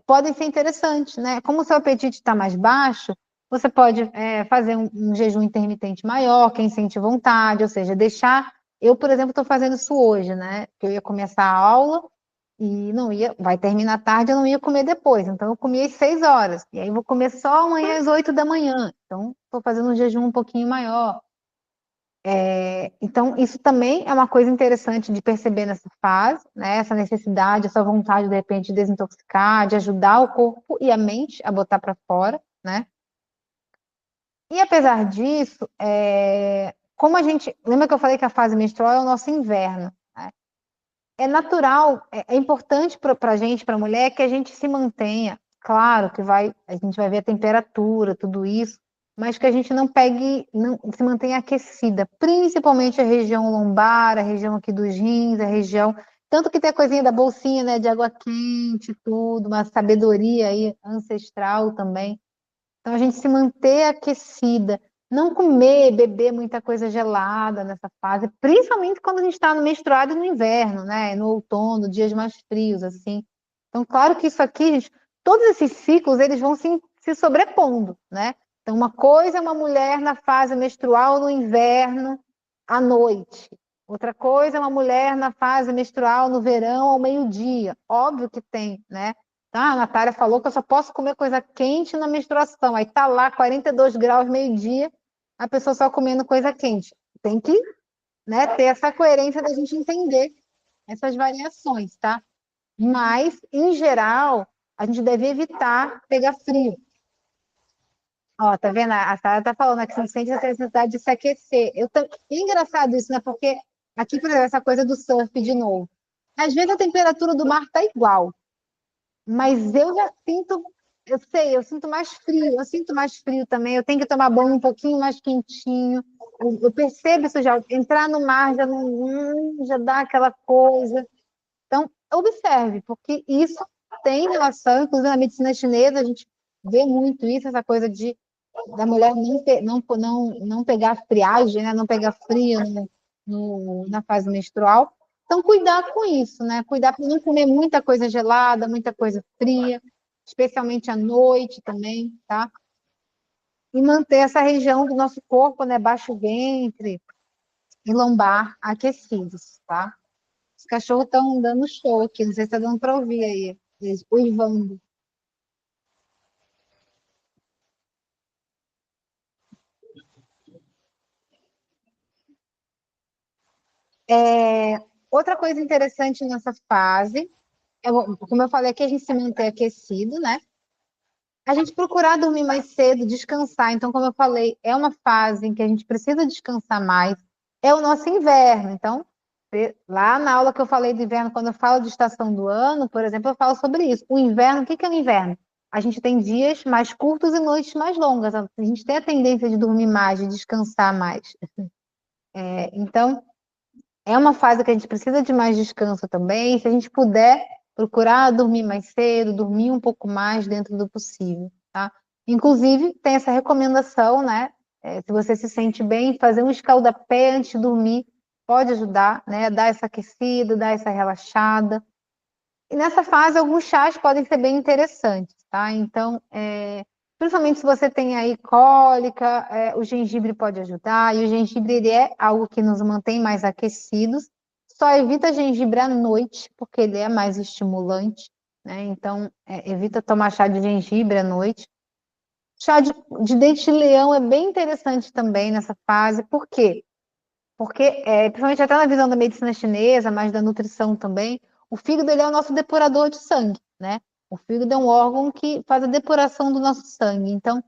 podem ser interessantes, né? Como o seu apetite está mais baixo, você pode fazer um jejum intermitente maior, quem sente vontade, ou seja, deixar. Eu, por exemplo, estou fazendo isso hoje, né? Que eu ia começar a aula e não ia, vai terminar tarde, eu não ia comer depois. Então, eu comi às 6 horas. E aí, vou comer só amanhã às 8 da manhã. Então, estou fazendo um jejum um pouquinho maior. Então, isso também é uma coisa interessante de perceber nessa fase, né? Essa necessidade, essa vontade, de repente, de desintoxicar, de ajudar o corpo e a mente a botar para fora, né? E apesar disso, como a gente. Lembra que eu falei que a fase menstrual é o nosso inverno? Né? É natural, é importante para a gente, para a mulher, que a gente se mantenha. Claro que a gente vai ver a temperatura, tudo isso, mas que a gente não pegue, não se mantenha aquecida, principalmente a região lombar, a região aqui dos rins, a região. Tanto que tem a coisinha da bolsinha, né, de água quente, tudo, uma sabedoria aí ancestral também. Então, a gente se manter aquecida, não comer, beber muita coisa gelada nessa fase, principalmente quando a gente está no menstruado e no inverno, né? No outono, dias mais frios, assim. Então, claro que isso aqui, gente, todos esses ciclos, eles vão se sobrepondo, né? Então, uma coisa é uma mulher na fase menstrual no inverno, à noite. Outra coisa é uma mulher na fase menstrual no verão, ao meio-dia. Óbvio que tem, né? Ah, a Natália falou que eu só posso comer coisa quente na menstruação. Aí tá lá, 42 graus, meio-dia, a pessoa só comendo coisa quente. Tem que, né, ter essa coerência da gente entender essas variações, tá? Mas, em geral, a gente deve evitar pegar frio. Ó, tá vendo? A Sara tá falando que você sente essa necessidade de se aquecer. É engraçado isso, né? Porque aqui, por exemplo, essa coisa do surf de novo. Às vezes a temperatura do mar tá igual. Mas eu já sinto, eu sei, eu sinto mais frio, eu sinto mais frio também. Eu tenho que tomar banho um pouquinho mais quentinho. Eu percebo isso já. Entrar no mar já não, já dá aquela coisa. Então, observe, porque isso tem relação, inclusive na medicina chinesa, a gente vê muito isso, essa coisa de da mulher não pegar friagem, né? Não pegar frio na fase menstrual. Então, cuidar com isso, né? Cuidar para não comer muita coisa gelada, muita coisa fria, especialmente à noite também, tá? E manter essa região do nosso corpo, né? Baixo ventre e lombar aquecidos, tá? Os cachorros estão dando show aqui, não sei se está dando para ouvir aí, eles uivando. Outra coisa interessante nessa fase como eu falei aqui, a gente se manter aquecido, né? A gente procurar dormir mais cedo, descansar. Então, como eu falei, é uma fase em que a gente precisa descansar mais. É o nosso inverno. Então, lá na aula que eu falei do inverno, quando eu falo de estação do ano, por exemplo, eu falo sobre isso. O inverno, o que é o inverno? A gente tem dias mais curtos e noites mais longas. A gente tem a tendência de dormir mais, de descansar mais. Então, é uma fase que a gente precisa de mais descanso também. Se a gente puder procurar dormir mais cedo, dormir um pouco mais dentro do possível, tá? Inclusive, tem essa recomendação, né? Se você se sente bem, fazer um escaldapé antes de dormir pode ajudar, né? Dar essa aquecida, dar essa relaxada. E nessa fase, alguns chás podem ser bem interessantes, tá? Então, principalmente se você tem aí cólica, o gengibre pode ajudar, e o gengibre ele é algo que nos mantém mais aquecidos. Só evita gengibre à noite, porque ele é mais estimulante, né? Então, evita tomar chá de gengibre à noite. Chá de dente de leão é bem interessante também nessa fase, por quê? Porque, principalmente até na visão da medicina chinesa, mas da nutrição também, o fígado ele é o nosso depurador de sangue, né? O fígado é um órgão que faz a depuração do nosso sangue. Então,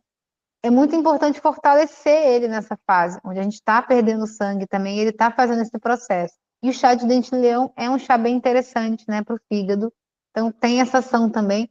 é muito importante fortalecer ele nessa fase, onde a gente está perdendo sangue também, ele está fazendo esse processo. E o chá de dente-leão é um chá bem interessante, né, para o fígado. Então, tem essa ação também.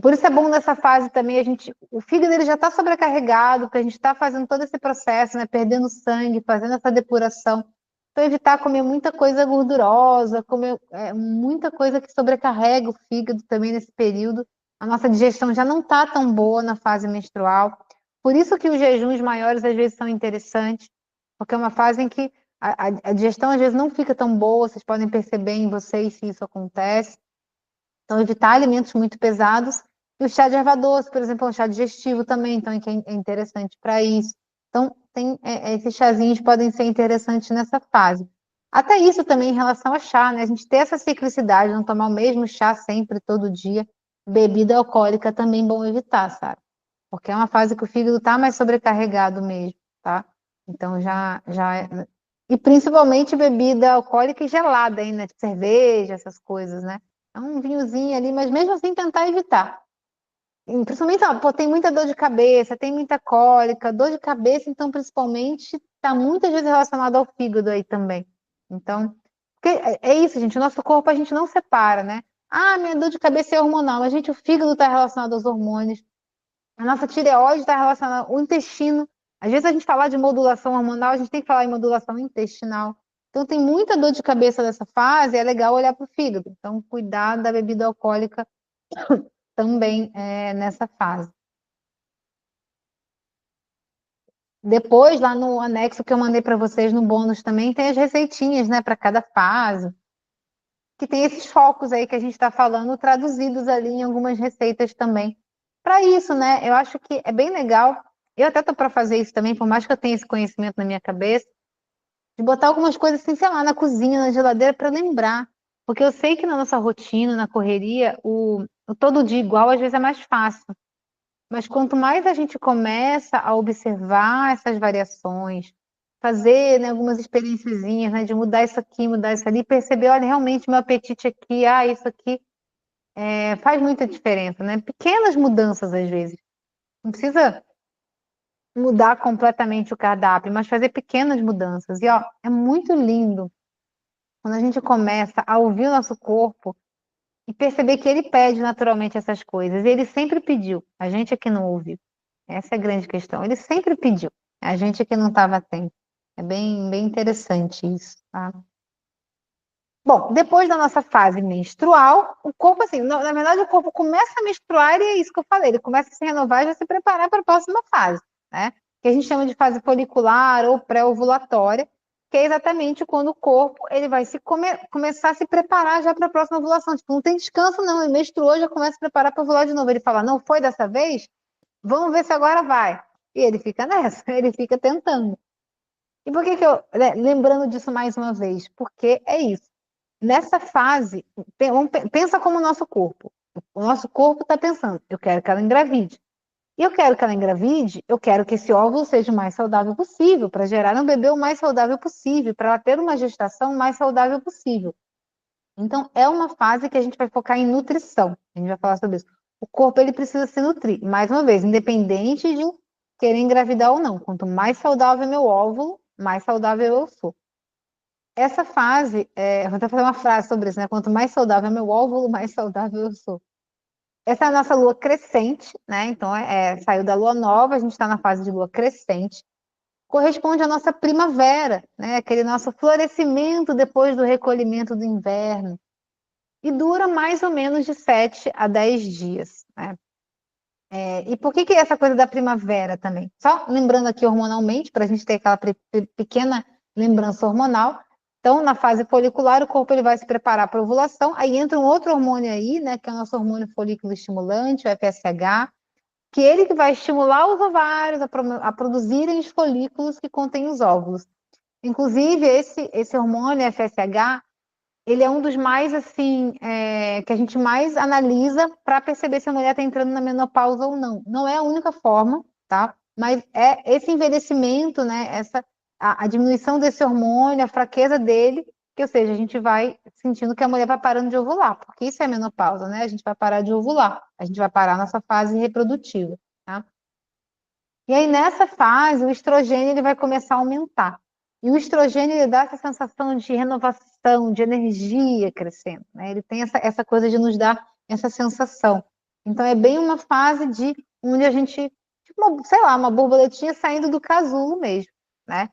Por isso é bom nessa fase também o fígado ele já está sobrecarregado, porque a gente está fazendo todo esse processo, né, perdendo sangue, fazendo essa depuração. Então, evitar comer muita coisa gordurosa, comer muita coisa que sobrecarrega o fígado também nesse período. A nossa digestão já não está tão boa na fase menstrual. Por isso que os jejuns maiores às vezes são interessantes, porque é uma fase em que a digestão às vezes não fica tão boa, vocês podem perceber em vocês se isso acontece. Então, evitar alimentos muito pesados. E o chá de erva doce, por exemplo, é um chá digestivo também, então é interessante para isso. Então, esses chazinhos podem ser interessantes nessa fase. Até isso também em relação a chá, né? A gente ter essa ciclicidade, não tomar o mesmo chá sempre, todo dia. Bebida alcoólica também é bom evitar, sabe? Porque é uma fase que o fígado está mais sobrecarregado mesmo, tá? Então e principalmente bebida alcoólica e gelada, né? Tipo cerveja, essas coisas, né? É um vinhozinho ali, mas mesmo assim tentar evitar. E, principalmente, ó, pô, tem muita dor de cabeça, tem muita cólica, dor de cabeça, então principalmente está muitas vezes relacionado ao fígado aí também. Então, é isso, gente, o nosso corpo a gente não separa, né? Ah, minha dor de cabeça é hormonal, mas gente, o fígado está relacionado aos hormônios, a nossa tireoide está relacionada ao intestino. Às vezes a gente falar de modulação hormonal, a gente tem que falar em modulação intestinal. Então tem muita dor de cabeça nessa fase, é legal olhar para o fígado. Então, cuidar da bebida alcoólica também nessa fase. Depois, lá no anexo que eu mandei para vocês no bônus também, tem as receitinhas, né, para cada fase, que tem esses focos aí que a gente está falando, traduzidos ali em algumas receitas também. Para isso, né, eu acho que é bem legal. Eu até estou para fazer isso também, por mais que eu tenha esse conhecimento na minha cabeça, de botar algumas coisas assim, sei lá, na cozinha, na geladeira, para lembrar. Porque eu sei que na nossa rotina, na correria, o todo dia igual às vezes é mais fácil. Mas quanto mais a gente começa a observar essas variações, fazer, né, algumas experienciazinhas, né, de mudar isso aqui, mudar isso ali, perceber, olha, realmente meu apetite aqui, isso aqui faz muita diferença, né? Pequenas mudanças às vezes. Não precisa mudar completamente o cardápio, mas fazer pequenas mudanças. E ó, é muito lindo quando a gente começa a ouvir o nosso corpo e perceber que ele pede naturalmente essas coisas. Ele sempre pediu, a gente é que não ouviu. Essa é a grande questão. Ele sempre pediu, a gente é que não estava atento. É bem, bem interessante isso, tá? Bom, depois da nossa fase menstrual, o corpo, assim, na verdade, o corpo começa a menstruar e é isso que eu falei, ele começa a se renovar e já se preparar para a próxima fase, né? Que a gente chama de fase folicular ou pré-ovulatória, que é exatamente quando o corpo ele vai começar a se preparar já para a próxima ovulação. Tipo, não tem descanso, não. Ele menstruou, já começa a se preparar para ovular de novo. Ele fala, não foi dessa vez? Vamos ver se agora vai. E ele fica nessa, ele fica tentando. E por que eu, né, lembrando disso mais uma vez? Porque é isso. Nessa fase, pensa como o nosso corpo. O nosso corpo está pensando, eu quero que ela engravide. E eu quero que ela engravide, eu quero que esse óvulo seja o mais saudável possível, para gerar um bebê o mais saudável possível, para ela ter uma gestação o mais saudável possível. Então, é uma fase que a gente vai focar em nutrição. A gente vai falar sobre isso. O corpo ele precisa se nutrir. Mais uma vez, independente de querer engravidar ou não. Quanto mais saudável é meu óvulo, mais saudável eu sou. Essa fase, vou até fazer uma frase sobre isso, né? Quanto mais saudável é meu óvulo, mais saudável eu sou. Essa é a nossa lua crescente, né? Então, saiu da lua nova, a gente está na fase de lua crescente. Corresponde à nossa primavera, né? Aquele nosso florescimento depois do recolhimento do inverno. E dura mais ou menos de 7 a 10 dias, né? E por que essa coisa da primavera também? Só lembrando aqui hormonalmente, para a gente ter aquela pequena lembrança hormonal. Então, na fase folicular, o corpo ele vai se preparar para a ovulação, aí entra um outro hormônio aí, né, que é o nosso hormônio folículo estimulante, o FSH, que ele que vai estimular os ovários a produzirem os folículos que contêm os óvulos. Inclusive, esse hormônio FSH, ele é um dos mais, assim, que a gente mais analisa para perceber se a mulher está entrando na menopausa ou não. Não é a única forma, tá? Mas é esse envelhecimento, né? A diminuição desse hormônio, a fraqueza dele, que, ou seja, a gente vai sentindo que a mulher vai parando de ovular, porque isso é menopausa, né? A gente vai parar de ovular, a gente vai parar a nossa fase reprodutiva, tá? E aí, nessa fase, o estrogênio ele vai começar a aumentar. E o estrogênio ele dá essa sensação de renovação, de energia crescendo, né? Ele tem essa coisa de nos dar essa sensação. Então, é bem uma fase de onde a gente, tipo, sei lá, uma borboletinha saindo do casulo mesmo, né?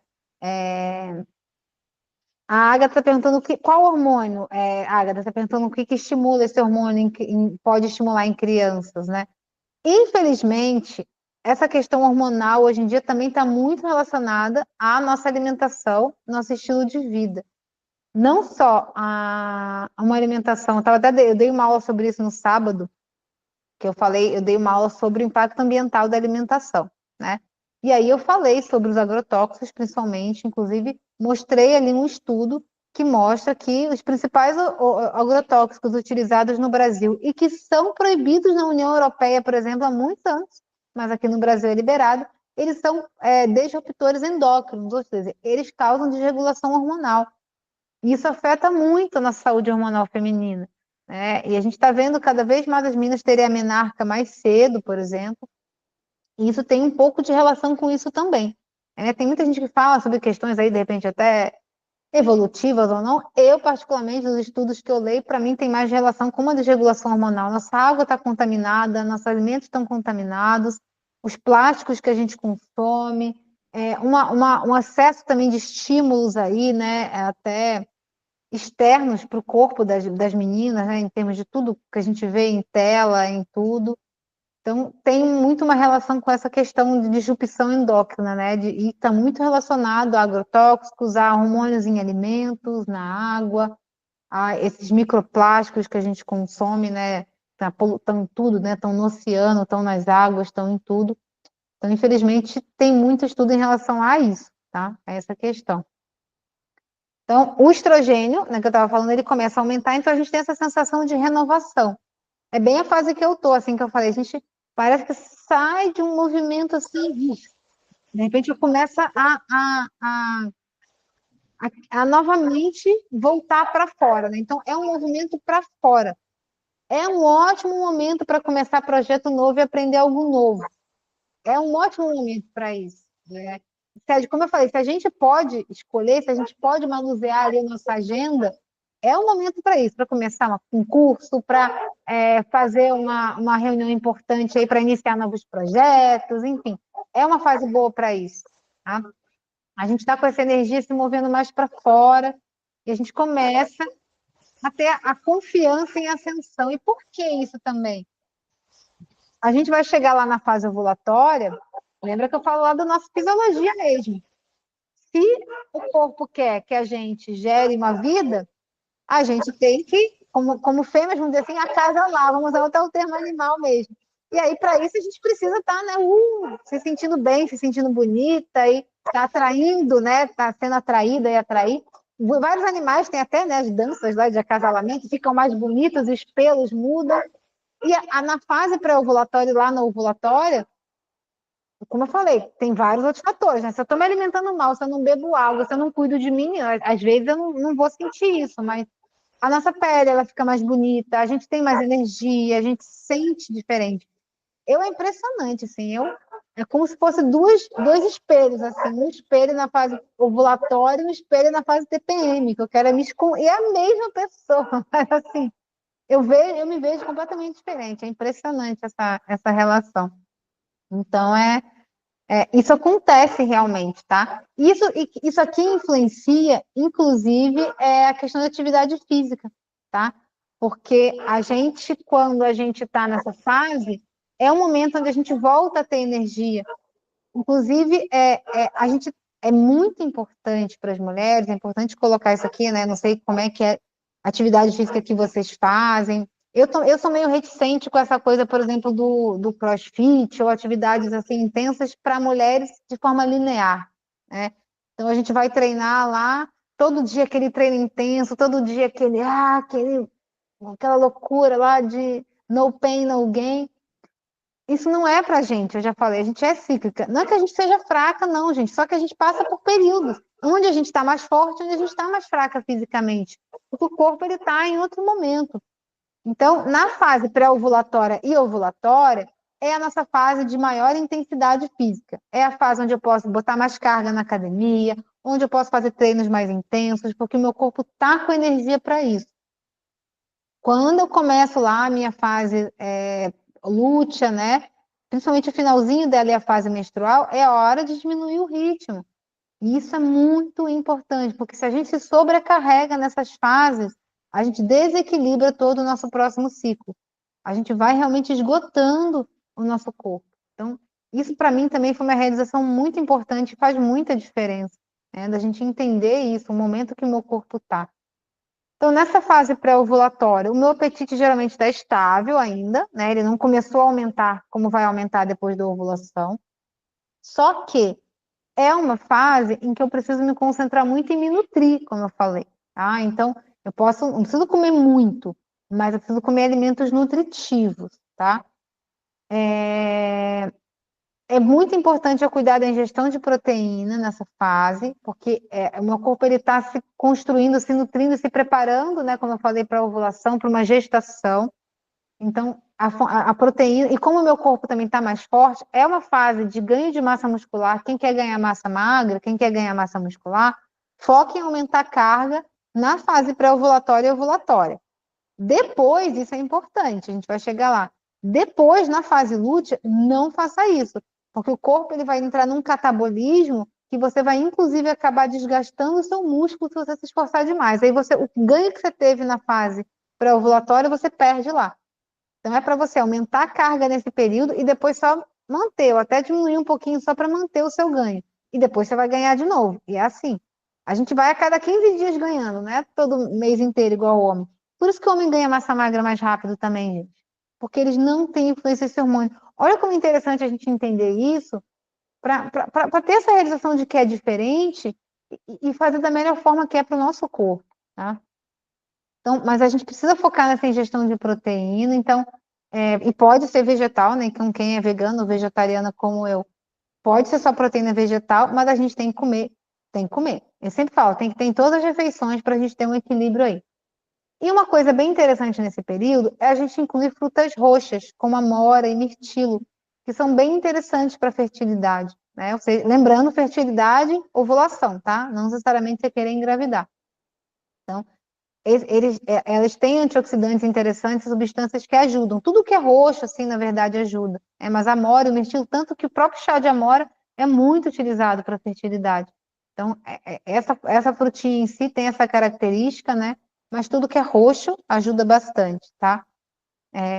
A Agatha está perguntando qual hormônio, a Agatha está perguntando o que estimula esse hormônio, pode estimular em crianças, né? Infelizmente, essa questão hormonal hoje em dia também está muito relacionada à nossa alimentação, nosso estilo de vida. Não só a uma alimentação, eu dei uma aula sobre isso no sábado, eu dei uma aula sobre o impacto ambiental da alimentação, né? E aí eu falei sobre os agrotóxicos, principalmente, inclusive mostrei ali um estudo que mostra que os principais agrotóxicos utilizados no Brasil e que são proibidos na União Europeia, por exemplo, há muitos anos, mas aqui no Brasil é liberado, eles são disruptores endócrinos, ou seja, eles causam desregulação hormonal. E isso afeta muito na saúde hormonal feminina, né? E a gente está vendo cada vez mais as meninas terem a menarca mais cedo, por exemplo, e isso tem um pouco de relação com isso também. Tem muita gente que fala sobre questões aí, de repente, até evolutivas ou não. Eu, particularmente, os estudos que eu leio, para mim, tem mais relação com uma desregulação hormonal. Nossa água está contaminada, nossos alimentos estão contaminados, os plásticos que a gente consome, um excesso também de estímulos aí, né, até externos para o corpo das meninas, né, em termos de tudo que a gente vê em tela, em tudo. Então, tem muito uma relação com essa questão de disrupção endócrina, né? E está muito relacionado a agrotóxicos, a hormônios em alimentos, na água, a esses microplásticos que a gente consome, né? Estão em tudo, né? Estão no oceano, estão nas águas, estão em tudo. Então, infelizmente, tem muito estudo em relação a isso, tá? A essa questão. Então, o estrogênio, né, que eu estava falando, ele começa a aumentar, então a gente tem essa sensação de renovação. É bem a fase que eu tô, assim, que eu falei, a gente parece que sai de um movimento assim, de repente eu começo a novamente voltar para fora, né? Então, é um movimento para fora. É um ótimo momento para começar projeto novo e aprender algo novo. É um ótimo momento para isso, né? Como eu falei, se a gente pode escolher, se a gente pode manusear ali a nossa agenda, é o momento para isso, para começar um curso, para fazer uma reunião importante aí para iniciar novos projetos, enfim, é uma fase boa para isso. Tá? A gente está com essa energia se movendo mais para fora e a gente começa a ter a confiança em ascensão. E por que isso também? A gente vai chegar lá na fase ovulatória, lembra que eu falo lá da nossa fisiologia mesmo. Se o corpo quer que a gente gere uma vida, a gente tem que, como fêmeas, vamos dizer assim, acasalar, vamos usar até o termo animal mesmo. E aí, para isso, a gente precisa estar, né, se sentindo bem, se sentindo bonita, e tá atraindo, né, tá sendo atraída e atrair. Vários animais têm até, né, as danças lá de acasalamento, ficam mais bonitos, os pelos mudam. E na fase pré-ovulatória, lá na ovulatória, como eu falei, tem vários outros fatores, né? Se eu estou me alimentando mal, se eu não bebo água, se eu não cuido de mim, às vezes eu não vou sentir isso, mas a nossa pele ela fica mais bonita, a gente tem mais energia, a gente sente diferente. É impressionante, assim, é como se fosse dois espelhos, assim, um espelho na fase ovulatória e um espelho na fase TPM, que eu quero me esconder, e é a mesma pessoa, mas assim, eu me vejo completamente diferente, é impressionante essa relação. Então, isso acontece realmente, tá? Isso aqui influencia, inclusive, a questão da atividade física, tá? Porque quando a gente está nessa fase, é um momento onde a gente volta a ter energia. Inclusive, a gente é muito importante para as mulheres, é importante colocar isso aqui, né? Não sei como é que é a atividade física que vocês fazem. Eu sou meio reticente com essa coisa, por exemplo, do CrossFit ou atividades assim intensas para mulheres de forma linear, né? Então a gente vai treinar lá, todo dia aquele treino intenso, todo dia aquela loucura lá de no pain, no gain. Isso não é pra gente, eu já falei, a gente é cíclica. Não é que a gente seja fraca, não, gente, só que a gente passa por períodos onde a gente está mais forte, onde a gente está mais fraca fisicamente. Porque o corpo ele está em outro momento. Então, na fase pré-ovulatória e ovulatória, é a nossa fase de maior intensidade física. É a fase onde eu posso botar mais carga na academia, onde eu posso fazer treinos mais intensos, porque o meu corpo está com energia para isso. Quando eu começo lá a minha fase lútea, né? Principalmente o finalzinho dela e a fase menstrual, é a hora de diminuir o ritmo. E isso é muito importante, porque se a gente se sobrecarrega nessas fases, a gente desequilibra todo o nosso próximo ciclo. A gente vai realmente esgotando o nosso corpo. Então, isso para mim também foi uma realização muito importante, faz muita diferença, né? Da gente entender isso, o momento que o meu corpo está. Então, nessa fase pré-ovulatória, o meu apetite geralmente está estável ainda, né? Ele não começou a aumentar como vai aumentar depois da ovulação. Só que é uma fase em que eu preciso me concentrar muito em me nutrir, como eu falei. Tá? Então, não preciso comer muito, mas eu preciso comer alimentos nutritivos, tá? É muito importante eu cuidar da ingestão de proteína nessa fase, porque o meu corpo ele está se construindo, se nutrindo, se preparando, né, como eu falei, para a ovulação, para uma gestação. Então, a proteína, e como o meu corpo também está mais forte, é uma fase de ganho de massa muscular. Quem quer ganhar massa magra, quem quer ganhar massa muscular, foca em aumentar a carga na fase pré-ovulatória e ovulatória. Depois, isso é importante, a gente vai chegar lá. Depois, na fase lútea, não faça isso, porque o corpo ele vai entrar num catabolismo que você vai, inclusive, acabar desgastando o seu músculo se você se esforçar demais. Aí o ganho que você teve na fase pré-ovulatória, você perde lá. Então, é para você aumentar a carga nesse período e depois só manter, ou até diminuir um pouquinho só para manter o seu ganho. E depois você vai ganhar de novo. E é assim. A gente vai a cada 15 dias ganhando, não é todo mês inteiro igual o homem. Por isso que o homem ganha massa magra mais rápido também, gente. Porque eles não têm influência desse hormônio. Olha como é interessante a gente entender isso, para ter essa realização de que é diferente e fazer da melhor forma que é para o nosso corpo, tá? Então, mas a gente precisa focar nessa ingestão de proteína, então, e pode ser vegetal, né? Com quem é vegano ou vegetariana como eu, pode ser só proteína vegetal, mas a gente tem que comer, tem que comer. Eu sempre falo, tem que ter em todas as refeições para a gente ter um equilíbrio aí. E uma coisa bem interessante nesse período é a gente incluir frutas roxas, como amora e mirtilo, que são bem interessantes para a fertilidade, né? Ou seja, lembrando, fertilidade, ovulação, tá? Não necessariamente você querer engravidar. Então, elas têm antioxidantes interessantes, substâncias que ajudam. Tudo que é roxo, assim, na verdade, ajuda. Mas a amora, o mirtilo, tanto que o próprio chá de amora é muito utilizado para fertilidade. Então, essa frutinha em si tem essa característica, né? Mas tudo que é roxo ajuda bastante, tá?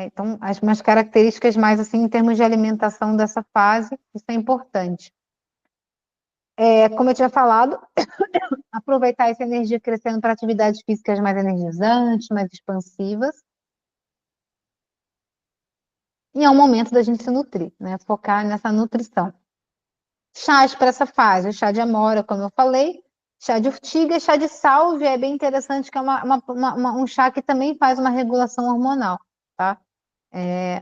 Então, umas características mais, assim, em termos de alimentação dessa fase, isso é importante. Como eu tinha falado, aproveitar essa energia crescendo para atividades físicas mais energizantes, mais expansivas. E é um momento da gente se nutrir, né? Focar nessa nutrição. Chás para essa fase, o chá de amora, como eu falei, chá de urtiga, chá de sálvia é bem interessante, que é um chá que também faz uma regulação hormonal, tá?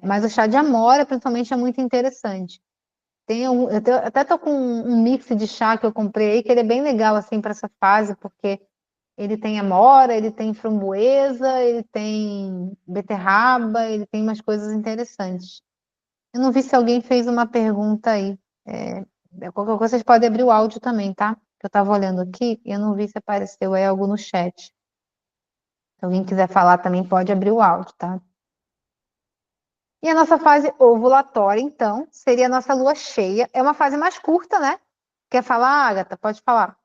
Mas o chá de amora, principalmente, é muito interessante. Até tô com um mix de chá que eu comprei aí, que ele é bem legal, assim, para essa fase, porque ele tem amora, ele tem framboesa, ele tem beterraba, ele tem umas coisas interessantes. Eu não vi se alguém fez uma pergunta aí. Qualquer coisa, vocês podem abrir o áudio também, tá? Que eu estava olhando aqui e eu não vi se apareceu aí algo no chat. Se alguém quiser falar também, pode abrir o áudio, tá? E a nossa fase ovulatória, então, seria a nossa lua cheia. É uma fase mais curta, né? Quer falar, Agatha? Pode falar.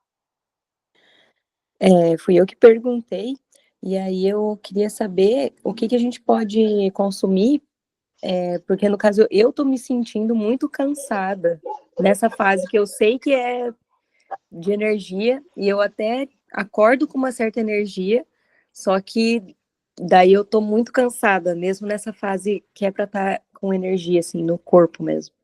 Fui eu que perguntei, e aí eu queria saber o que a gente pode consumir, porque no caso eu tô me sentindo muito cansada nessa fase que eu sei que é de energia, e eu até acordo com uma certa energia, só que daí eu tô muito cansada, mesmo nessa fase que é para estar com energia, assim, no corpo mesmo.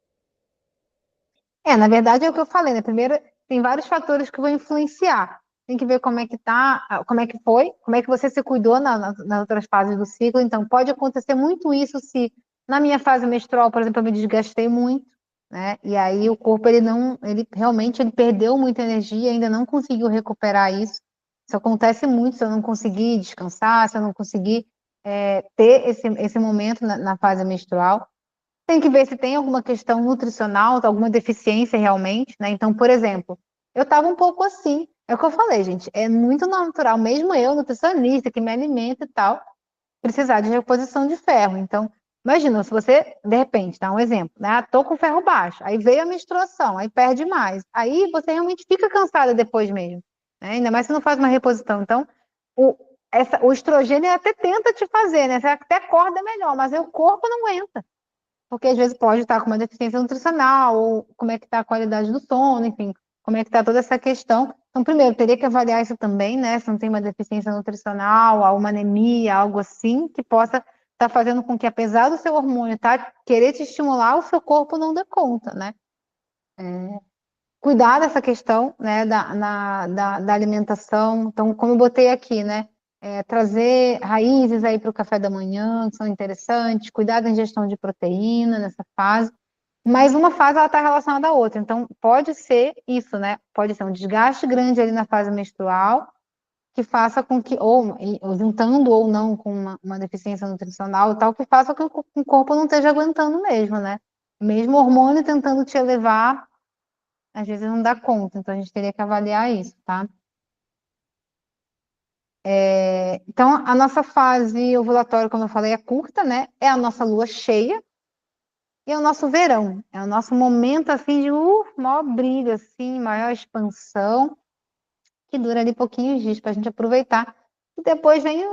Na verdade é o que eu falei, né? Primeiro, tem vários fatores que vão influenciar. Tem que ver como é que tá, como é que foi, como é que você se cuidou nas outras fases do ciclo. Então, pode acontecer muito isso se na minha fase menstrual, por exemplo, eu me desgastei muito, né? E aí o corpo ele realmente ele perdeu muita energia, ainda não conseguiu recuperar isso. Isso acontece muito se eu não conseguir descansar, se eu não conseguir ter esse momento na fase menstrual. Tem que ver se tem alguma questão nutricional, alguma deficiência realmente, né? Então, por exemplo, eu estava um pouco assim. É o que eu falei, gente. É muito natural, mesmo eu, nutricionista, que me alimenta e tal, precisar de reposição de ferro. Então, imagina, se você, de repente, dá um exemplo, né? Ah, tô com ferro baixo, aí veio a menstruação, aí perde mais. Aí você realmente fica cansada depois mesmo, né? Ainda mais se não faz uma reposição. Então, o, o estrogênio até tenta te fazer, né? Você até acorda melhor, mas aí o corpo não aguenta porque às vezes pode estar com uma deficiência nutricional, ou como é que está a qualidade do sono, enfim, como é que está toda essa questão. Então, primeiro, teria que avaliar isso também, né? Se não tem uma deficiência nutricional, uma anemia, algo assim, que possa estar fazendo com que, apesar do seu hormônio querer te estimular, o seu corpo não dê conta, né? Cuidar dessa questão, né, da alimentação. Então, como eu botei aqui, né? Trazer raízes aí para o café da manhã, que são interessantes, cuidar da ingestão de proteína nessa fase. Mas uma fase ela está relacionada à outra. Então, pode ser isso, né? Pode ser um desgaste grande ali na fase menstrual, que faça com que, ou juntando ou não com uma deficiência nutricional e tal, que faça com que o corpo não esteja aguentando mesmo, né? Mesmo o hormônio tentando te elevar, às vezes não dá conta. Então, a gente teria que avaliar isso, tá? Então, a nossa fase ovulatória, como eu falei, é curta, né? É a nossa lua cheia e é o nosso verão. É o nosso momento, assim, de maior brilho, assim, maior expansão, que dura ali pouquinhos dias para a gente aproveitar. E depois vem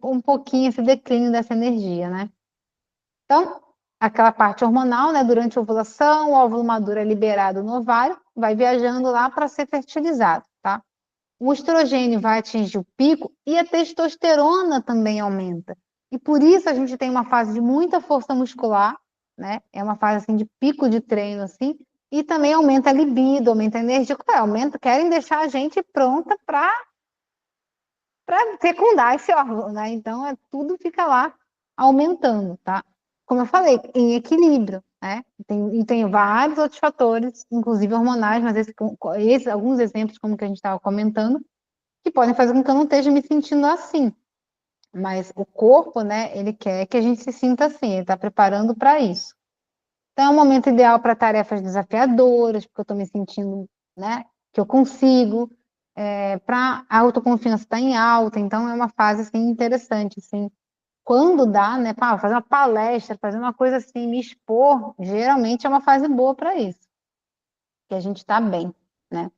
um pouquinho esse declínio dessa energia, né? Então, aquela parte hormonal, né? Durante a ovulação, o óvulo maduro é liberado no ovário, vai viajando lá para ser fertilizado, tá? O estrogênio vai atingir o pico e a testosterona também aumenta. E por isso a gente tem uma fase de muita força muscular, né? É uma fase assim de pico de treino assim, e também aumenta a libido, aumenta a energia, aumenta, querem deixar a gente pronta para fecundar esse órgão, né? Então tudo fica lá aumentando, tá? Como eu falei, em equilíbrio, né? Tem vários outros fatores, inclusive hormonais, mas alguns exemplos, como que a gente estava comentando, que podem fazer com que eu não esteja me sentindo assim. Mas o corpo, né, ele quer que a gente se sinta assim, ele está preparando para isso. Então, é um momento ideal para tarefas desafiadoras, porque eu estou me sentindo, né, que eu consigo, para a autoconfiança estar em alta, então é uma fase, assim, interessante, assim. Quando dá, né, fazer uma palestra, fazer uma coisa assim, me expor, geralmente é uma fase boa para isso, que a gente está bem, né.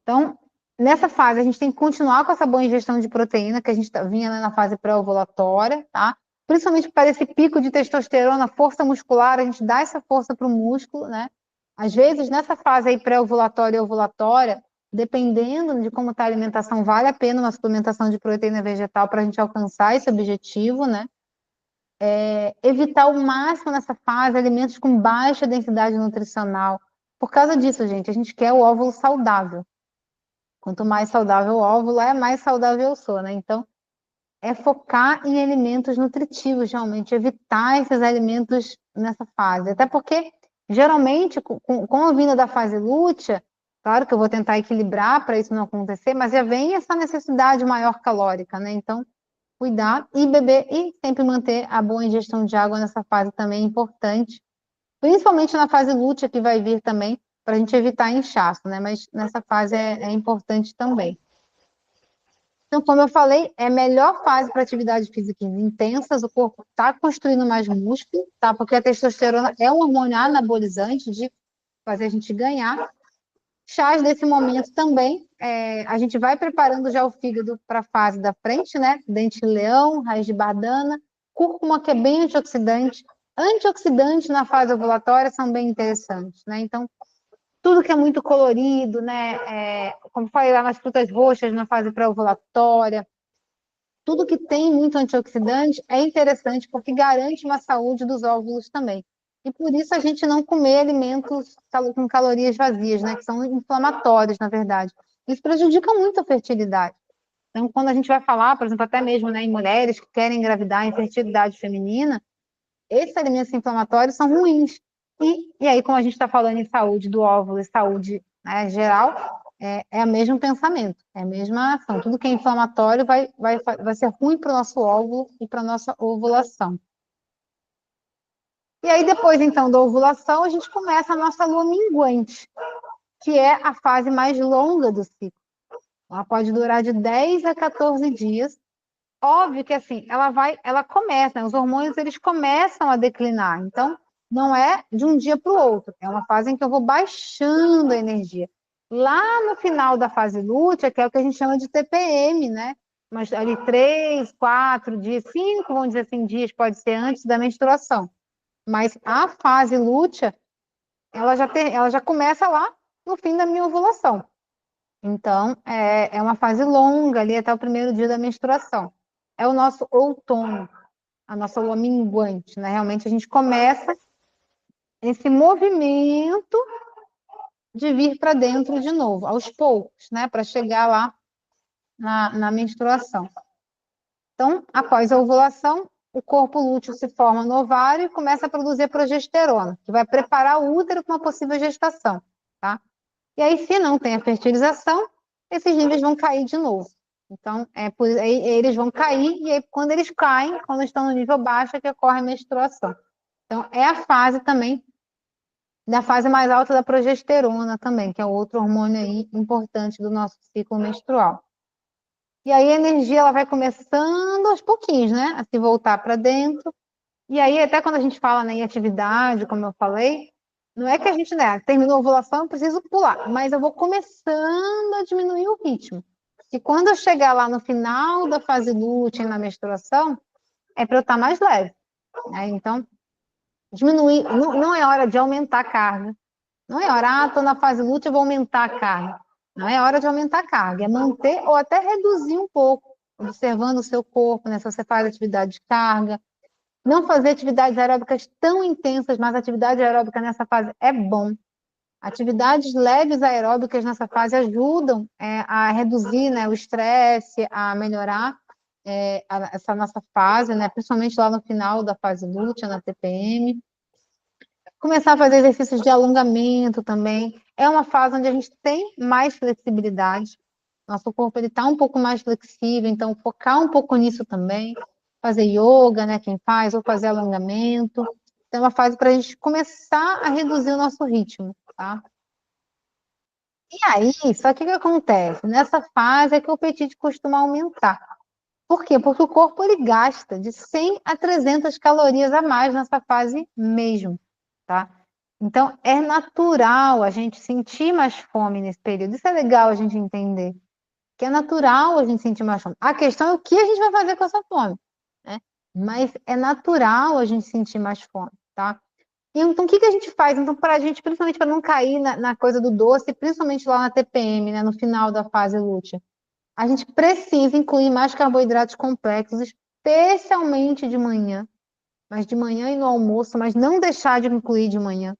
Então, nessa fase, a gente tem que continuar com essa boa ingestão de proteína, que a gente vinha, né, na fase pré-ovulatória, tá? Principalmente para esse pico de testosterona, força muscular, a gente dá essa força para o músculo, né? Às vezes, nessa fase aí pré-ovulatória e ovulatória, dependendo de como está a alimentação, vale a pena uma suplementação de proteína vegetal para a gente alcançar esse objetivo, né? Evitar ao máximo nessa fase alimentos com baixa densidade nutricional. Por causa disso, gente, a gente quer o óvulo saudável. Quanto mais saudável o óvulo é, mais saudável eu sou, né? Então, é focar em alimentos nutritivos, realmente, evitar esses alimentos nessa fase. Até porque, geralmente, com a vinda da fase lútea, claro que eu vou tentar equilibrar para isso não acontecer, mas já vem essa necessidade maior calórica, né? Então, cuidar e beber e sempre manter a boa ingestão de água nessa fase também é importante, principalmente na fase lútea que vai vir também, para a gente evitar inchaço, né? Mas nessa fase é importante também. Então, como eu falei, é a melhor fase para atividades físicas intensas, o corpo está construindo mais músculo, tá? Porque a testosterona é um hormônio anabolizante de fazer a gente ganhar. Chás desse momento também, a gente vai preparando já o fígado para a fase da frente, né? Dente de leão, raiz de bardana, cúrcuma, que é bem antioxidante. Antioxidantes na fase ovulatória são bem interessantes, né? Então, tudo que é muito colorido, né? Como falei lá nas frutas roxas na fase pré-ovulatória, tudo que tem muito antioxidante é interessante porque garante uma saúde dos óvulos também. E por isso a gente não comer alimentos com calorias vazias, né? Que são inflamatórios, na verdade. Isso prejudica muito a fertilidade. Então, quando a gente vai falar, por exemplo, até mesmo, né, em mulheres que querem engravidar em fertilidade feminina, esses alimentos inflamatórios são ruins. E aí, como a gente está falando em saúde do óvulo e saúde, né, geral, é o mesmo pensamento, é a mesma ação. Tudo que é inflamatório vai ser ruim para o nosso óvulo e para a nossa ovulação. E aí, depois, então, da ovulação, a gente começa a nossa lua minguante, que é a fase mais longa do ciclo. Ela pode durar de 10 a 14 dias. Óbvio que assim, ela começa, né? Os hormônios eles começam a declinar. Então, não é de um dia para o outro. É uma fase em que eu vou baixando a energia. Lá no final da fase lútea, que é o que a gente chama de TPM, né? Mas ali 3, 4 dias, 5, vamos dizer assim, dias, pode ser antes da menstruação. Mas a fase lútea, ela já começa lá no fim da minha ovulação. Então, é uma fase longa ali até o primeiro dia da menstruação. É o nosso outono, a nossa lua minguante, né? Realmente a gente começa esse movimento de vir para dentro de novo, aos poucos, né? Para chegar lá na menstruação. Então, após a ovulação, o corpo lúteo se forma no ovário e começa a produzir progesterona, que vai preparar o útero para uma possível gestação, tá? E aí, se não tem a fertilização, esses níveis vão cair de novo. Então, aí eles vão cair, e aí, quando eles caem, quando estão no nível baixo, é que ocorre a menstruação. Então, é a fase também, da fase mais alta da progesterona também, que é outro hormônio aí importante do nosso ciclo menstrual. E aí a energia ela vai começando aos pouquinhos, né, a se voltar para dentro. E aí, até quando a gente fala, né, em atividade, como eu falei, não é que a gente, né, terminou a ovulação, eu preciso pular, mas eu vou começando a diminuir o ritmo. E quando eu chegar lá no final da fase lútea, na menstruação, é para eu estar mais leve, né? Então, diminuir, não é hora de aumentar a carga. Não é hora, estou na fase lútea, vou aumentar a carga. Não é hora de aumentar a carga, é manter ou até reduzir um pouco, observando o seu corpo, né? Se você faz atividade de carga, não fazer atividades aeróbicas tão intensas, mas atividade aeróbica nessa fase é bom. Atividades leves aeróbicas nessa fase ajudam a reduzir, né, o estresse, a melhorar essa nossa fase, né, principalmente lá no final da fase lútea, na TPM. Começar a fazer exercícios de alongamento também. É uma fase onde a gente tem mais flexibilidade. Nosso corpo está um pouco mais flexível, então focar um pouco nisso também. Fazer yoga, né? Quem faz, ou fazer alongamento. Então, é uma fase para a gente começar a reduzir o nosso ritmo, tá? E aí, só que o que acontece? Nessa fase é que o apetite costuma aumentar. Por quê? Porque o corpo ele gasta de 100 a 300 calorias a mais nessa fase mesmo, tá? Então, é natural a gente sentir mais fome nesse período. Isso é legal a gente entender. Que é natural a gente sentir mais fome. A questão é o que a gente vai fazer com essa fome, né? Mas é natural a gente sentir mais fome, tá? Então, o que a gente faz? Então, para a gente, principalmente para não cair na coisa do doce, principalmente lá na TPM, né, no final da fase lútea, a gente precisa incluir mais carboidratos complexos, especialmente de manhã, mas de manhã e no almoço, mas não deixar de incluir de manhã.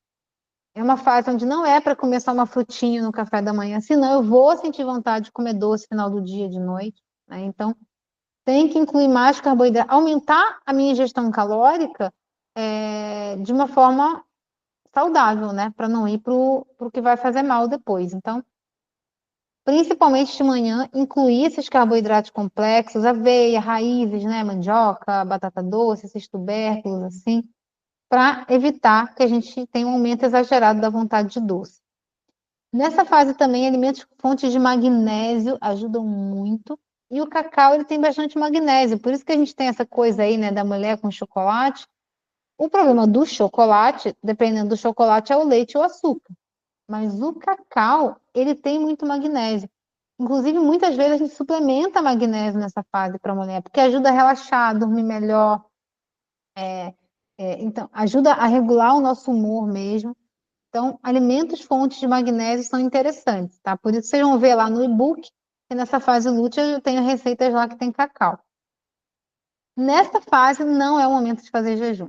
É uma fase onde não é para comer só uma frutinha no café da manhã, senão eu vou sentir vontade de comer doce no final do dia, de noite, né? Então, tem que incluir mais carboidrato, aumentar a minha ingestão calórica de uma forma saudável, né? Para não ir para o que vai fazer mal depois. Então, principalmente de manhã, incluir esses carboidratos complexos, aveia, raízes, né? Mandioca, batata doce, esses tubérculos, assim, para evitar que a gente tenha um aumento exagerado da vontade de doce. Nessa fase também, alimentos com fontes de magnésio ajudam muito. E o cacau, ele tem bastante magnésio. Por isso que a gente tem essa coisa aí, né, da mulher com chocolate. O problema do chocolate, dependendo do chocolate, é o leite ou o açúcar. Mas o cacau, ele tem muito magnésio. Inclusive, muitas vezes a gente suplementa magnésio nessa fase para a mulher, porque ajuda a relaxar, a dormir melhor. Então, ajuda a regular o nosso humor mesmo. Então, alimentos fontes de magnésio são interessantes, tá? Por isso vocês vão ver lá no e-book, que nessa fase lútea eu tenho receitas lá que tem cacau. Nessa fase não é o momento de fazer jejum.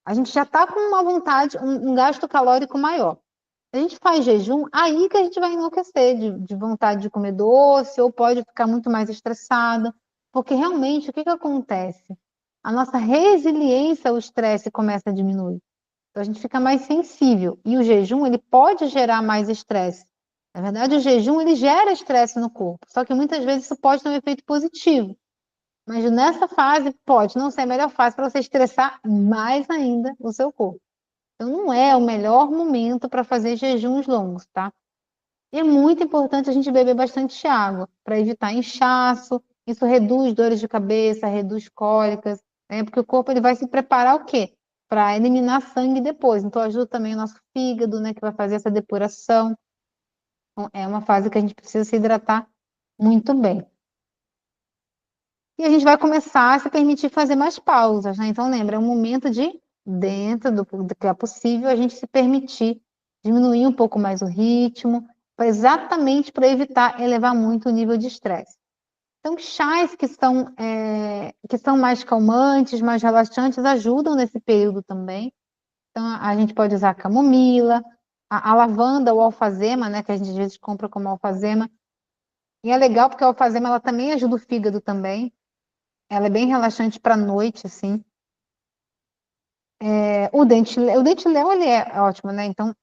A gente já está com uma vontade, um gasto calórico maior. A gente faz jejum, aí que a gente vai enlouquecer de vontade de comer doce, ou pode ficar muito mais estressada, porque realmente o que acontece? A nossa resiliência ao estresse começa a diminuir. Então, a gente fica mais sensível. E o jejum, ele pode gerar mais estresse. Na verdade, o jejum, ele gera estresse no corpo. Só que muitas vezes isso pode ter um efeito positivo. Mas nessa fase, pode não ser a melhor fase para você estressar mais ainda o seu corpo. Então, não é o melhor momento para fazer jejuns longos, tá? E é muito importante a gente beber bastante água para evitar inchaço. Isso reduz dores de cabeça, reduz cólicas, né? Porque o corpo ele vai se preparar o quê? Para eliminar sangue depois. Então, ajuda também o nosso fígado, né? Que vai fazer essa depuração. Então, é uma fase que a gente precisa se hidratar muito bem. E a gente vai começar a se permitir fazer mais pausas, né? Então, lembra, é um momento de, dentro do que é possível, a gente se permitir diminuir um pouco mais o ritmo, exatamente para evitar elevar muito o nível de estresse. Então, chás que são mais calmantes, mais relaxantes, ajudam nesse período também. Então, a gente pode usar a camomila, a lavanda ou alfazema, né, que a gente às vezes compra como alfazema. E é legal porque a alfazema ela também ajuda o fígado também. ela é bem relaxante para noite, assim. O dente-leão, ele é ótimo, né? Então,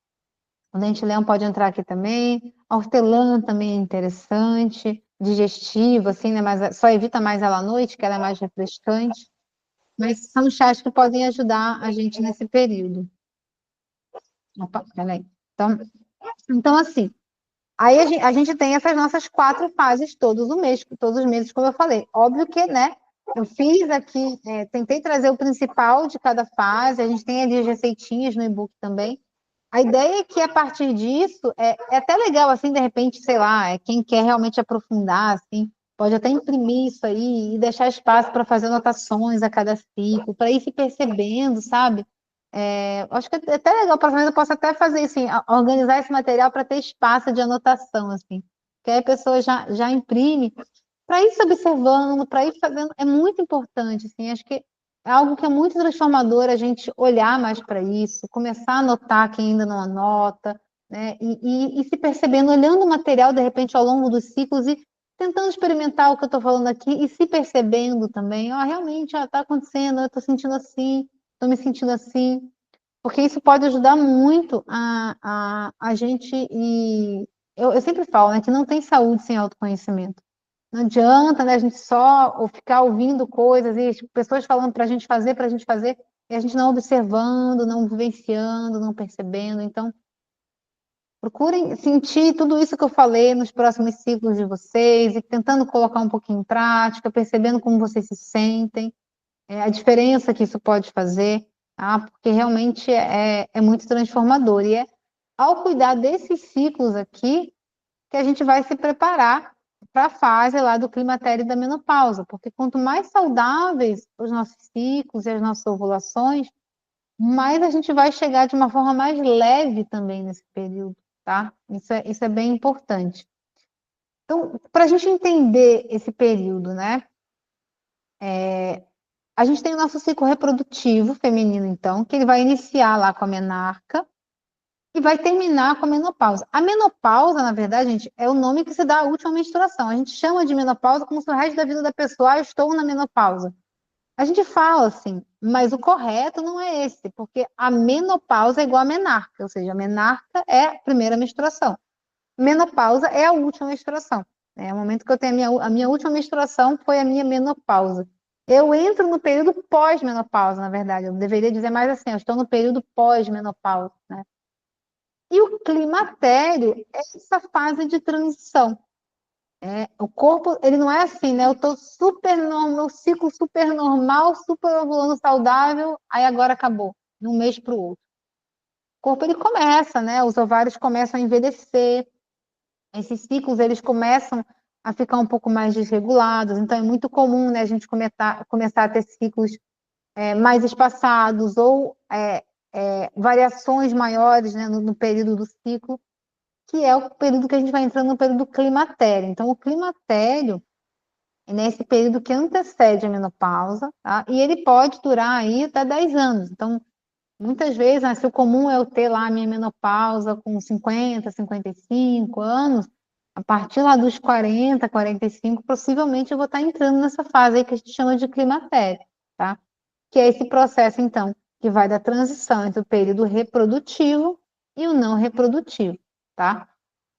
o dente-leão pode entrar aqui também. A hortelã também é interessante, digestiva, assim, né? Mas só evita mais ela à noite, que ela é mais refrescante. Mas são chás que podem ajudar a gente nesse período. Opa, peraí. Então, assim, aí a gente tem essas nossas 4 fases todos os meses, como eu falei. Óbvio que, né, eu fiz aqui, tentei trazer o principal de cada fase, a gente tem ali as receitinhas no e-book também. A ideia é que, a partir disso, é até legal, assim, de repente, sei lá, quem quer realmente aprofundar, assim, pode até imprimir isso aí e deixar espaço para fazer anotações a cada ciclo, para ir se percebendo, sabe? Acho que é até legal, para eu posso até fazer assim, organizar esse material para ter espaço de anotação, assim, que aí a pessoa já imprime, para ir se observando, para ir fazendo, é muito importante, assim, acho que é algo que é muito transformador a gente olhar mais para isso, começar a anotar quem ainda não anota, né, e se percebendo, olhando o material, de repente, ao longo dos ciclos e tentando experimentar o que eu estou falando aqui e se percebendo também, realmente, está acontecendo, eu estou sentindo assim, estou me sentindo assim, porque isso pode ajudar muito a gente, e eu sempre falo, né, que não tem saúde sem autoconhecimento. Não adianta, né, a gente só ou ficar ouvindo coisas e tipo, pessoas falando para a gente fazer, e a gente não observando, não vivenciando, não percebendo. Então, procurem sentir tudo isso que eu falei nos próximos ciclos de vocês e tentando colocar um pouquinho em prática, percebendo como vocês se sentem, a diferença que isso pode fazer, tá? Porque realmente é muito transformador. E é ao cuidar desses ciclos aqui que a gente vai se preparar para a fase lá do climatério e da menopausa, porque quanto mais saudáveis os nossos ciclos e as nossas ovulações, mais a gente vai chegar de uma forma mais leve também nesse período, tá? Isso é bem importante. Então, para a gente entender esse período, né? A gente tem o nosso ciclo reprodutivo feminino, então, que ele vai iniciar lá com a menarca e vai terminar com a menopausa. A menopausa, na verdade, gente, é o nome que se dá à última menstruação. A gente chama de menopausa como se o resto da vida da pessoa, eu estou na menopausa. A gente fala assim, mas o correto não é esse, porque a menopausa é igual a menarca, ou seja, a menarca é a primeira menstruação. Menopausa é a última menstruação. O momento que eu tenho a minha última menstruação foi a minha menopausa. Eu entro no período pós-menopausa, na verdade. Eu deveria dizer mais assim, eu estou no período pós-menopausa, né? E o climatério é essa fase de transição. O corpo, ele não é assim, né? Eu estou super normal, ciclo super normal, super ovulando saudável, aí agora acabou, de um mês para o outro. O corpo, ele começa, né? Os ovários começam a envelhecer, esses ciclos, eles começam a ficar um pouco mais desregulados, então é muito comum, né, a gente começar a ter ciclos mais espaçados ou variações maiores, né, no período do ciclo, que é o período que a gente vai entrando no período climatério. Então, o climatério é nesse período que antecede a menopausa, tá? E ele pode durar aí até 10 anos. Então, muitas vezes, né, se o comum é eu ter lá a minha menopausa com 50, 55 anos, a partir lá dos 40, 45, possivelmente eu vou estar entrando nessa fase aí que a gente chama de climatério, tá? Que é esse processo, então, que vai da transição entre o período reprodutivo e o não reprodutivo, tá?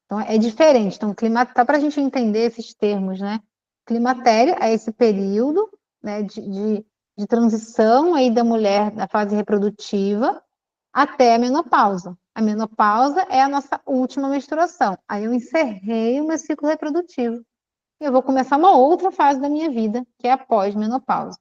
Então, é diferente. Então, tá para a gente entender esses termos, né? Climatério é esse período, né, de transição aí da mulher da fase reprodutiva até a menopausa. A menopausa é a nossa última menstruação. Aí eu encerrei o meu ciclo reprodutivo. E eu vou começar uma outra fase da minha vida, que é a pós-menopausa.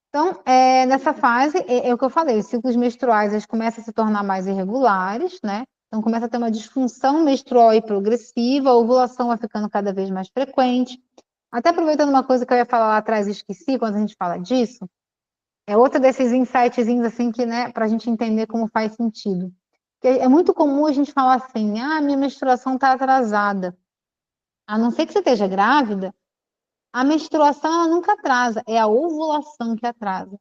Então, nessa fase, é o que eu falei, os ciclos menstruais eles começam a se tornar mais irregulares, né? Então, começa a ter uma disfunção menstrual e progressiva, a ovulação vai ficando cada vez mais frequente. Até aproveitando uma coisa que eu ia falar lá atrás e esqueci, quando a gente fala disso, é outro desses insightzinhos, assim, que, né, para a gente entender como faz sentido. Porque é muito comum a gente falar assim, minha menstruação está atrasada. A não ser que você esteja grávida, a menstruação ela nunca atrasa, é a ovulação que atrasa.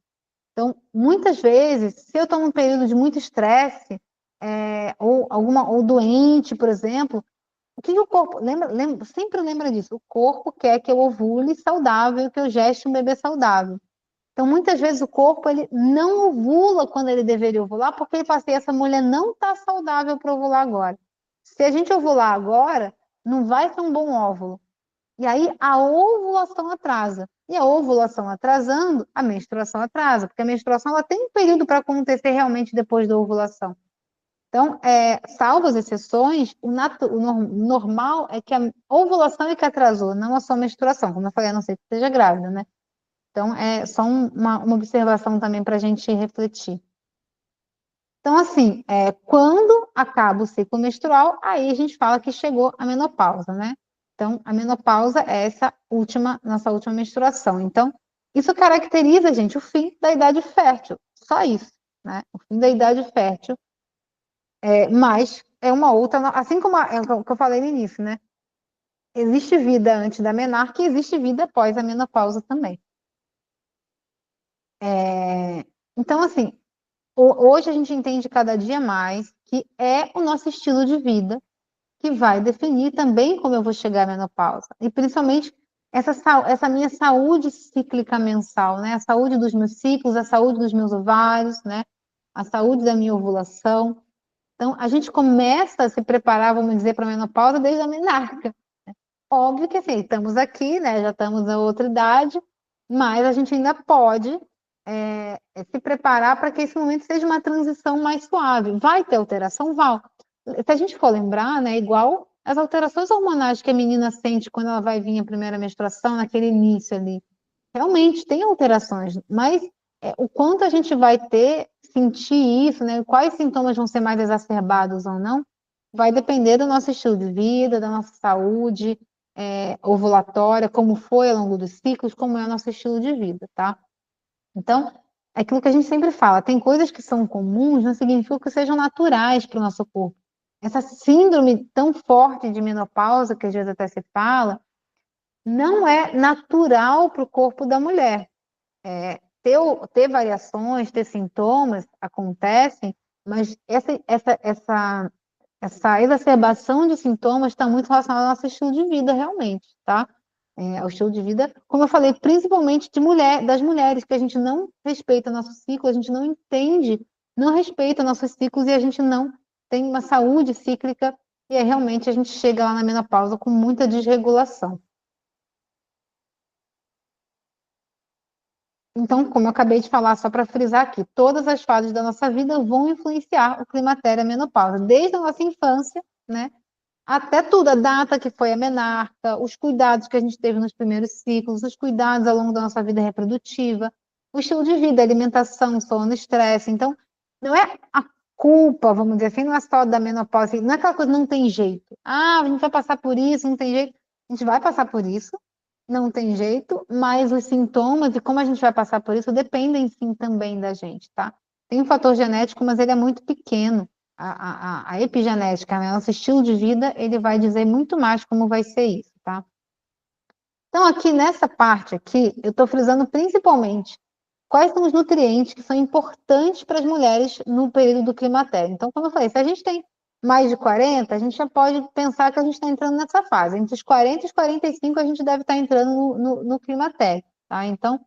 Então, muitas vezes, se eu estou num período de muito estresse, ou doente, por exemplo, O que o corpo... sempre lembra disso. O corpo quer que eu ovule saudável, que eu geste um bebê saudável. Então, muitas vezes o corpo ele não ovula quando ele deveria ovular, porque ele fala assim, essa mulher não está saudável para ovular agora. Se a gente ovular agora, não vai ser um bom óvulo. E aí a ovulação atrasa. E a ovulação atrasando, a menstruação atrasa, porque a menstruação ela tem um período para acontecer realmente depois da ovulação. Então, salvo as exceções, o normal é que a ovulação é que atrasou, não a sua menstruação. Como eu falei, a não ser que esteja grávida, né? Então, é só uma observação também para a gente refletir. Então, assim, quando acaba o ciclo menstrual, aí a gente fala que chegou a menopausa, né? Então, a menopausa é nossa última menstruação. Então, isso caracteriza, gente, o fim da idade fértil. Só isso, né? O fim da idade fértil. Mas é uma outra, assim como o que eu falei no início, né? Existe vida antes da menarca e existe vida após a menopausa também. Então, assim, hoje a gente entende cada dia mais que é o nosso estilo de vida que vai definir também como eu vou chegar à menopausa. E principalmente essa minha saúde cíclica mensal, né? A saúde dos meus ciclos, a saúde dos meus ovários, né? A saúde da minha ovulação. Então, a gente começa a se preparar, vamos dizer, para a menopausa desde a menarca. Óbvio que assim, estamos aqui, né? Já estamos na outra idade, mas a gente ainda pode se preparar para que esse momento seja uma transição mais suave. Vai ter alteração? Vai. Se a gente for lembrar, né, igual as alterações hormonais que a menina sente quando ela vai vir a primeira menstruação, naquele início ali. Realmente tem alterações, mas o quanto a gente vai sentir isso, né, quais sintomas vão ser mais exacerbados ou não, vai depender do nosso estilo de vida, da nossa saúde ovulatória, como foi ao longo dos ciclos, como é o nosso estilo de vida, tá? Então, é aquilo que a gente sempre fala, tem coisas que são comuns, não significa que sejam naturais para o nosso corpo. Essa síndrome tão forte de menopausa, que às vezes até se fala, não é natural para o corpo da mulher. Ter variações, ter sintomas, acontecem, mas essa exacerbação de sintomas está muito relacionada ao nosso estilo de vida, realmente, tá? Ao estilo de vida, como eu falei, principalmente das mulheres, que a gente não respeita nosso ciclo, a gente não entende, não respeita nossos ciclos e a gente não tem uma saúde cíclica e realmente a gente chega lá na menopausa com muita desregulação. Então, como eu acabei de falar, só para frisar aqui, todas as fases da nossa vida vão influenciar o climatério e a menopausa, desde a nossa infância, né? Até tudo, a data que foi a menarca, os cuidados que a gente teve nos primeiros ciclos, os cuidados ao longo da nossa vida reprodutiva, o estilo de vida, alimentação, sono, estresse. Então, não é a culpa, vamos dizer assim, não é só da menopausa, não é aquela coisa, não tem jeito. Ah, a gente vai passar por isso, não tem jeito. A gente vai passar por isso, não tem jeito, mas os sintomas e como a gente vai passar por isso dependem sim também da gente, tá? Tem um fator genético, mas ele é muito pequeno. A epigenética, né? Nosso estilo de vida, ele vai dizer muito mais como vai ser isso, tá? Então, aqui nessa parte aqui, eu estou frisando principalmente quais são os nutrientes que são importantes para as mulheres no período do climatério. Então, como eu falei, se a gente tem mais de 40, a gente já pode pensar que a gente está entrando nessa fase. Entre os 40 e os 45, a gente deve estar entrando no climatério, tá? Então,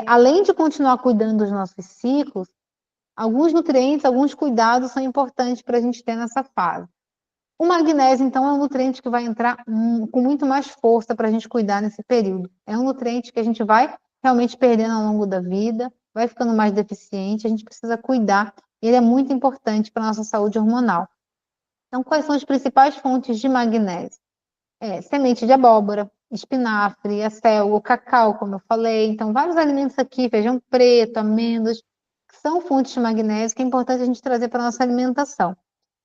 além de continuar cuidando dos nossos ciclos, alguns nutrientes, alguns cuidados são importantes para a gente ter nessa fase. O magnésio, então, é um nutriente que vai entrar com muito mais força para a gente cuidar nesse período. É um nutriente que a gente vai realmente perdendo ao longo da vida, vai ficando mais deficiente, a gente precisa cuidar. Ele é muito importante para a nossa saúde hormonal. Então, quais são as principais fontes de magnésio? Semente de abóbora, espinafre, o cacau, como eu falei. Então, vários alimentos aqui, feijão preto, amêndoas, que são fontes de magnésio que é importante a gente trazer para a nossa alimentação.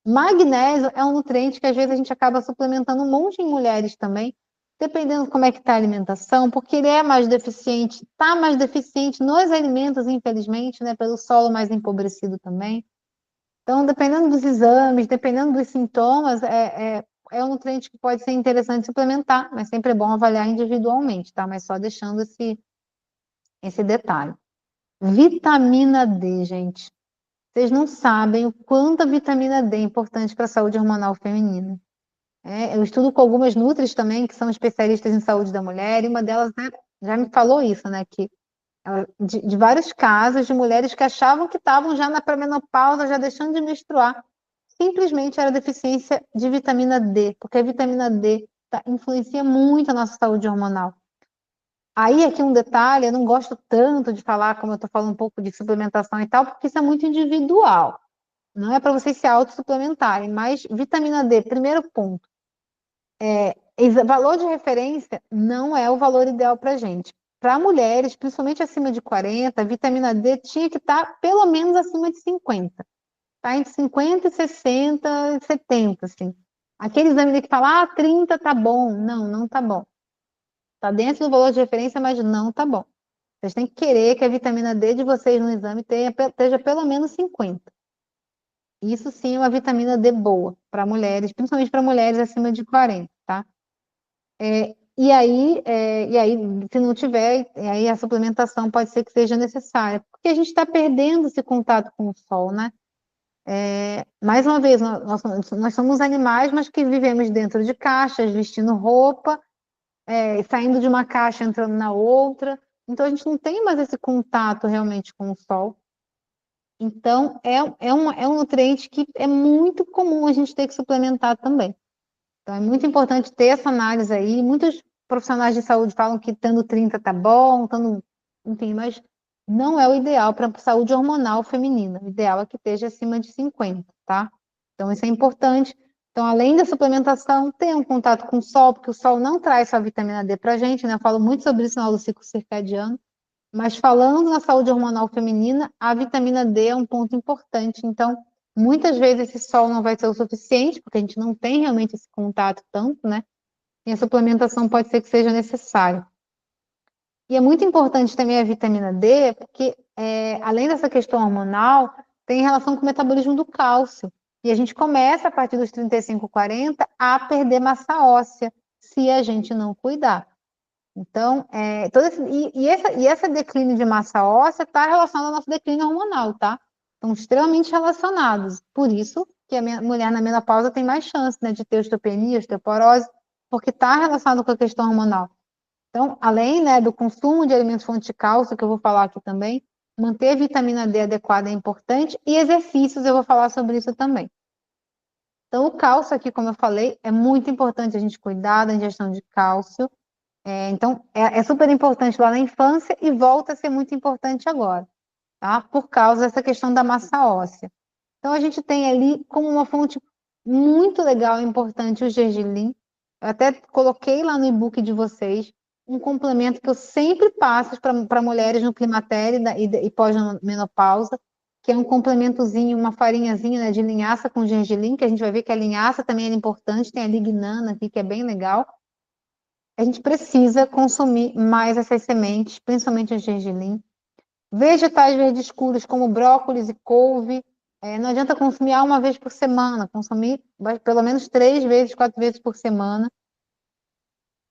Magnésio é um nutriente que às vezes a gente acaba suplementando um monte em mulheres também, dependendo como é que está a alimentação, porque ele é mais deficiente, está mais deficiente nos alimentos, infelizmente, né, pelo solo mais empobrecido também. Então, dependendo dos exames, dependendo dos sintomas, é um nutriente que pode ser interessante suplementar, mas sempre é bom avaliar individualmente, tá? Mas só deixando esse detalhe. Vitamina D, gente. Vocês não sabem o quanto a vitamina D é importante para a saúde hormonal feminina. Eu estudo com algumas nutris também, que são especialistas em saúde da mulher, e uma delas, né, já me falou isso, né, que de vários casos de mulheres que achavam que estavam já na pré-menopausa, já deixando de menstruar, simplesmente era deficiência de vitamina D, porque a vitamina D influencia muito a nossa saúde hormonal. Aí, aqui um detalhe, eu não gosto tanto de falar, como eu estou falando um pouco de suplementação e tal, porque isso é muito individual. Não é para vocês se autossuplementarem, mas vitamina D, primeiro ponto, valor de referência não é o valor ideal para a gente. Para mulheres, principalmente acima de 40, a vitamina D tinha que estar pelo menos acima de 50. Tá entre 50 e 60, 70, assim. Aquele exame que fala, 30 tá bom. Não, não tá bom. Tá dentro do valor de referência, mas não tá bom. Vocês têm que querer que a vitamina D de vocês no exame esteja pelo menos 50. Isso sim é uma vitamina D boa para mulheres, principalmente para mulheres acima de 40, tá? E aí, se não tiver, aí a suplementação pode ser que seja necessária, porque a gente está perdendo esse contato com o sol, né? Mais uma vez, nós somos animais, mas que vivemos dentro de caixas, vestindo roupa, saindo de uma caixa, entrando na outra. Então, a gente não tem mais esse contato realmente com o sol. Então, é um nutriente que é muito comum a gente ter que suplementar também. Então, é muito importante ter essa análise aí. Muitos profissionais de saúde falam que tendo 30 tá bom, enfim, mas não é o ideal para a saúde hormonal feminina. O ideal é que esteja acima de 50, tá? Então, isso é importante. Então, além da suplementação, ter um contato com o sol, porque o sol não traz só vitamina D para a gente, né? Eu falo muito sobre isso no aula do ciclo circadiano. Mas falando na saúde hormonal feminina, a vitamina D é um ponto importante. Então, muitas vezes esse sol não vai ser o suficiente, porque a gente não tem realmente esse contato tanto, né? E a suplementação pode ser que seja necessária. E é muito importante também a vitamina D, porque além dessa questão hormonal, tem relação com o metabolismo do cálcio. E a gente começa, a partir dos 35, 40, a perder massa óssea, se a gente não cuidar. Então, esse declínio de massa óssea está relacionado ao nosso declínio hormonal, tá? Estão extremamente relacionados. Por isso que a mulher na menopausa tem mais chance, né, de ter osteopenia, osteoporose, porque está relacionado com a questão hormonal. Então, além, né, do consumo de alimentos fonte de cálcio, que eu vou falar aqui também, manter a vitamina D adequada é importante, e exercícios, eu vou falar sobre isso também. Então, o cálcio aqui, como eu falei, é muito importante a gente cuidar da ingestão de cálcio. Então, é super importante lá na infância e volta a ser muito importante agora, tá? Por causa dessa questão da massa óssea. Então, a gente tem ali como uma fonte muito legal e importante o gergelim. Eu até coloquei lá no e-book de vocês um complemento que eu sempre passo para mulheres no climatério e pós-menopausa, que é um complementozinho, uma farinhazinha, né, de linhaça com gergelim, que a gente vai ver que a linhaça também é importante, tem a lignana aqui, que é bem legal. A gente precisa consumir mais essas sementes, principalmente o gergelim. Vegetais verdes escuros, como brócolis e couve, não adianta consumir uma vez por semana, consumir pelo menos 3 vezes, 4 vezes por semana.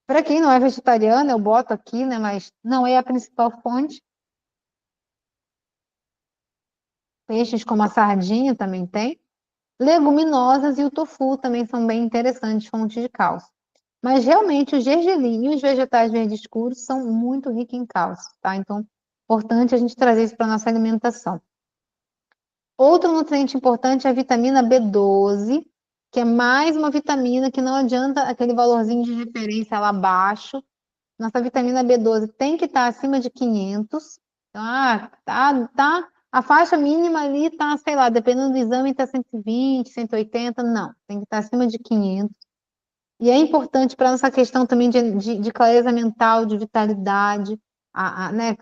Para quem não é vegetariano, eu boto aqui, né, mas não é a principal fonte. Peixes como a sardinha também tem. Leguminosas e o tofu também são bem interessantes fontes de cálcio. Mas realmente o gergelim e os vegetais verdes escuros são muito ricos em cálcio, tá? Então, é importante a gente trazer isso para a nossa alimentação. Outro nutriente importante é a vitamina B12, que é mais uma vitamina que não adianta aquele valorzinho de referência lá abaixo. Nossa vitamina B12 tem que estar acima de 500. Então, tá. A faixa mínima ali tá, sei lá, dependendo do exame, tá 120, 180. Não, tem que estar acima de 500. E é importante para nossa questão também de clareza mental, de vitalidade, né?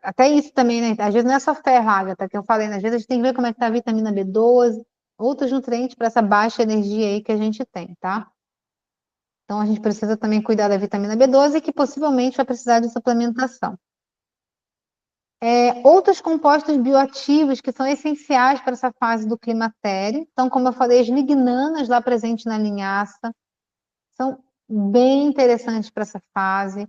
Até isso também, né? Às vezes não é só ferro, Agatha, que eu falei, né? Às vezes a gente tem que ver como é que tá a vitamina B12, outros nutrientes para essa baixa energia aí que a gente tem, tá? Então a gente precisa também cuidar da vitamina B12, que possivelmente vai precisar de suplementação. Outros compostos bioativos que são essenciais para essa fase do climatério. Então, como eu falei, as lignanas lá presentes na linhaça, são bem interessantes para essa fase,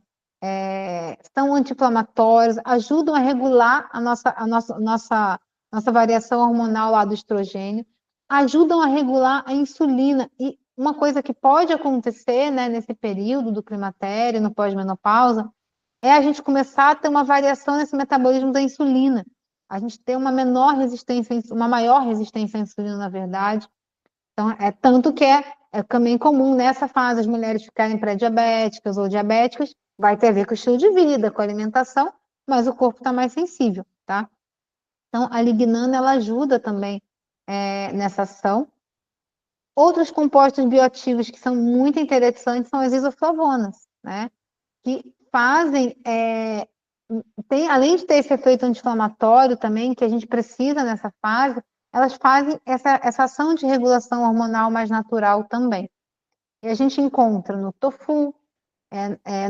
são anti-inflamatórios, ajudam a regular a nossa variação hormonal lá do estrogênio, ajudam a regular a insulina, e uma coisa que pode acontecer, né, nesse período do climatério, no pós-menopausa, é a gente começar a ter uma variação nesse metabolismo da insulina. A gente ter uma menor resistência, uma maior resistência à insulina, na verdade. Então, tanto que é também comum nessa fase as mulheres ficarem pré-diabéticas ou diabéticas, vai ter a ver com o estilo de vida, com a alimentação, mas o corpo está mais sensível, tá? Então, a lignana, ela ajuda também nessa ação. Outros compostos bioativos que são muito interessantes são as isoflavonas, né? Que fazem, além de ter esse efeito anti-inflamatório também, que a gente precisa nessa fase, elas fazem essa ação de regulação hormonal mais natural também. E a gente encontra no tofu,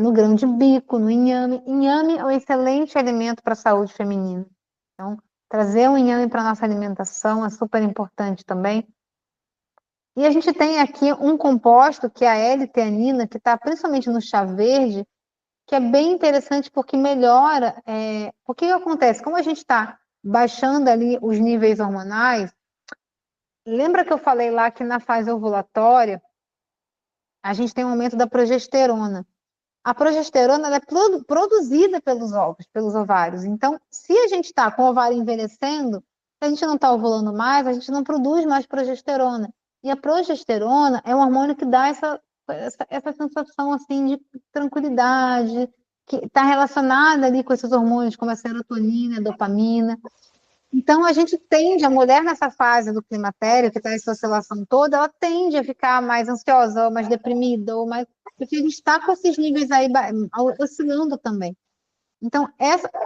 no grão de bico, no inhame. Inhame é um excelente alimento para a saúde feminina. Então, trazer o inhame para a nossa alimentação é super importante também. E a gente tem aqui um composto, que é a L-teanina, que está principalmente no chá verde, que é bem interessante porque melhora. O que acontece? Como a gente está baixando ali os níveis hormonais, lembra que eu falei lá que na fase ovulatória a gente tem um aumento da progesterona. A progesterona ela é produzida pelos ovos, pelos ovários. Então, se a gente está com o ovário envelhecendo, se a gente não está ovulando mais, a gente não produz mais progesterona. E a progesterona é um hormônio que dá essa sensação assim de tranquilidade, que está relacionada ali com esses hormônios como a serotonina, a dopamina. Então, a gente tende, a mulher nessa fase do climatério, que está essa oscilação toda, ela tende a ficar mais ansiosa, ou mais deprimida, ou mais. Porque a gente está com esses níveis aí oscilando também. Então,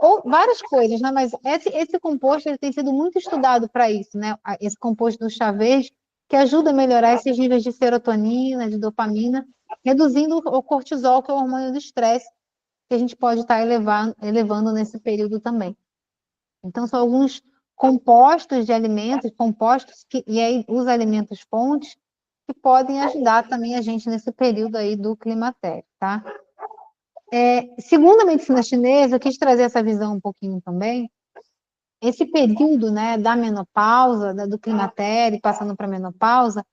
ou várias coisas, né? Mas esse composto ele tem sido muito estudado para isso, né? Esse composto do chá verde, que ajuda a melhorar esses níveis de serotonina, de dopamina, reduzindo o cortisol, que é o hormônio do estresse, que a gente pode estar elevando nesse período também. Então, são alguns compostos de alimentos, e aí os alimentos fontes, que podem ajudar também a gente nesse período aí do climatério, tá? Segundo a medicina chinesa, eu quis trazer essa visão um pouquinho também. Esse período, né, da menopausa, do climatério, passando para a menopausa,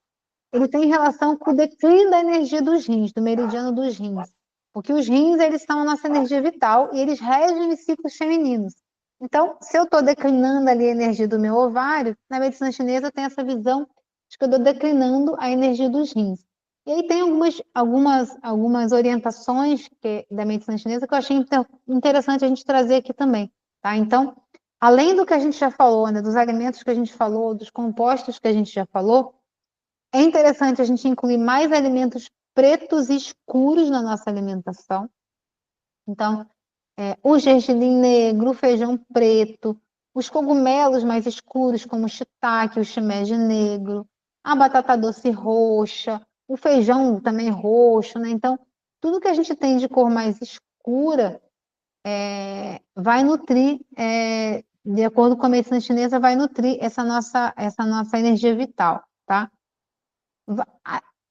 ele tem relação com o declínio da energia dos rins, do meridiano dos rins. Porque os rins, eles são a nossa energia vital e eles regem os ciclos femininos. Então, se eu estou declinando ali a energia do meu ovário, na medicina chinesa tem essa visão de que eu estou declinando a energia dos rins. E aí tem algumas orientações da medicina chinesa que eu achei interessante a gente trazer aqui também. Tá? Então, além do que a gente já falou, né, dos alimentos que a gente falou, dos compostos que a gente já falou, é interessante a gente incluir mais alimentos pretos e escuros na nossa alimentação. Então, o gergelim negro, o feijão preto, os cogumelos mais escuros, como o shiitake, o shimeji negro, a batata doce roxa, o feijão também roxo, né? Então, tudo que a gente tem de cor mais escura vai nutrir, de acordo com a medicina chinesa, vai nutrir essa nossa energia vital, tá?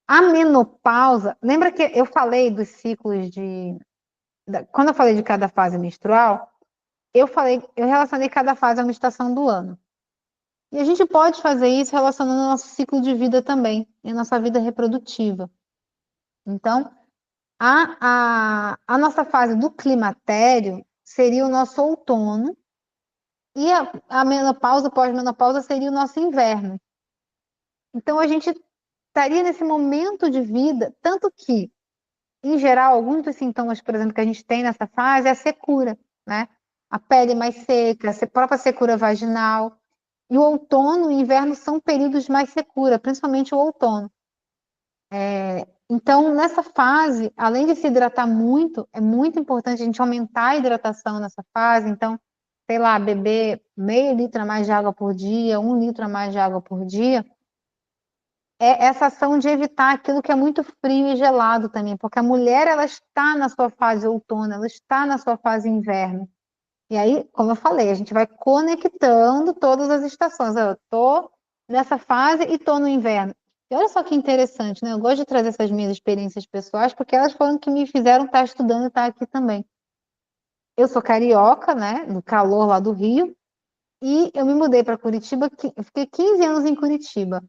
A menopausa, lembra que eu falei dos ciclos quando eu falei de cada fase menstrual, eu relacionei cada fase a uma estação do ano. E a gente pode fazer isso relacionando o nosso ciclo de vida também, e a nossa vida reprodutiva. Então, a nossa fase do climatério seria o nosso outono, e a menopausa, pós-menopausa, seria o nosso inverno. Então, a gente estaria nesse momento de vida, tanto que, em geral, alguns dos sintomas, por exemplo, que a gente tem nessa fase é a secura, né? A pele mais seca, a própria secura vaginal. E o outono e o inverno são períodos mais secura, principalmente o outono. Então, nessa fase, além de se hidratar muito, é muito importante a gente aumentar a hidratação nessa fase. Então, sei lá, beber meio litro a mais de água por dia, 1 litro a mais de água por dia, é essa ação de evitar aquilo que é muito frio e gelado também, porque a mulher ela está na sua fase outono, ela está na sua fase inverno. E aí, como eu falei, a gente vai conectando todas as estações. Eu estou nessa fase e estou no inverno. E olha só que interessante, né? Eu gosto de trazer essas minhas experiências pessoais, porque elas foram que me fizeram estar estudando e estar aqui também. Eu sou carioca, né? No calor lá do Rio, e eu me mudei para Curitiba, eu fiquei 15 anos em Curitiba.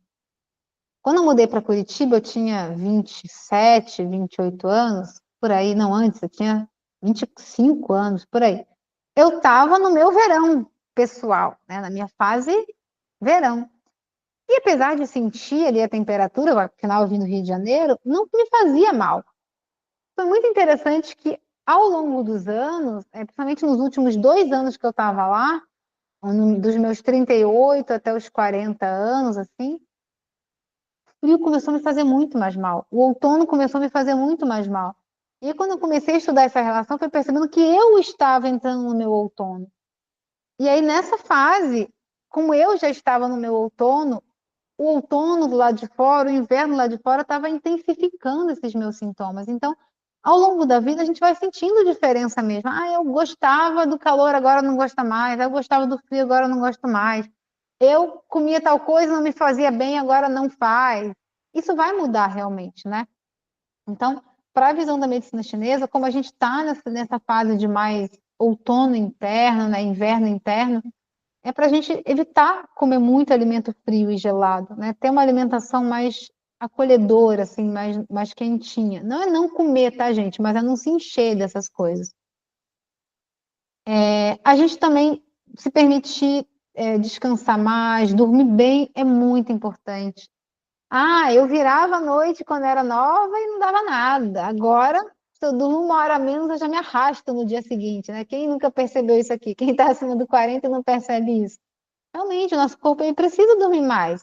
Quando eu mudei para Curitiba, eu tinha 27, 28 anos, por aí, não antes, eu tinha 25 anos, por aí. Eu estava no meu verão pessoal, né, na minha fase verão. E apesar de sentir ali a temperatura, afinal eu vim do Rio de Janeiro, não me fazia mal. Foi muito interessante que ao longo dos anos, principalmente nos últimos 2 anos que eu estava lá, dos meus 38 até os 40 anos, assim, o frio começou a me fazer muito mais mal. O outono começou a me fazer muito mais mal. E quando eu comecei a estudar essa relação, fui percebendo que eu estava entrando no meu outono. E aí, nessa fase, como eu já estava no meu outono, o outono do lado de fora, o inverno do lado de fora, estava intensificando esses meus sintomas. Então, ao longo da vida, a gente vai sentindo diferença mesmo. Ah, eu gostava do calor, agora não gosto mais. Eu gostava do frio, agora não gosto mais. Eu comia tal coisa, não me fazia bem, agora não faz. Isso vai mudar realmente, né? Então, para a visão da medicina chinesa, como a gente está nessa fase de mais outono interno, né, inverno interno, é para a gente evitar comer muito alimento frio e gelado, né? Ter uma alimentação mais acolhedora, assim, mais quentinha. Não é não comer, tá, gente? Mas é não se encher dessas coisas. A gente também se permitir descansar mais, dormir bem é muito importante. Ah, eu virava à noite quando era nova e não dava nada. Agora, se eu durmo 1 hora a menos, eu já me arrasto no dia seguinte, né? Quem nunca percebeu isso aqui? Quem está acima do 40 não percebe isso. Realmente, o nosso corpo ele precisa dormir mais.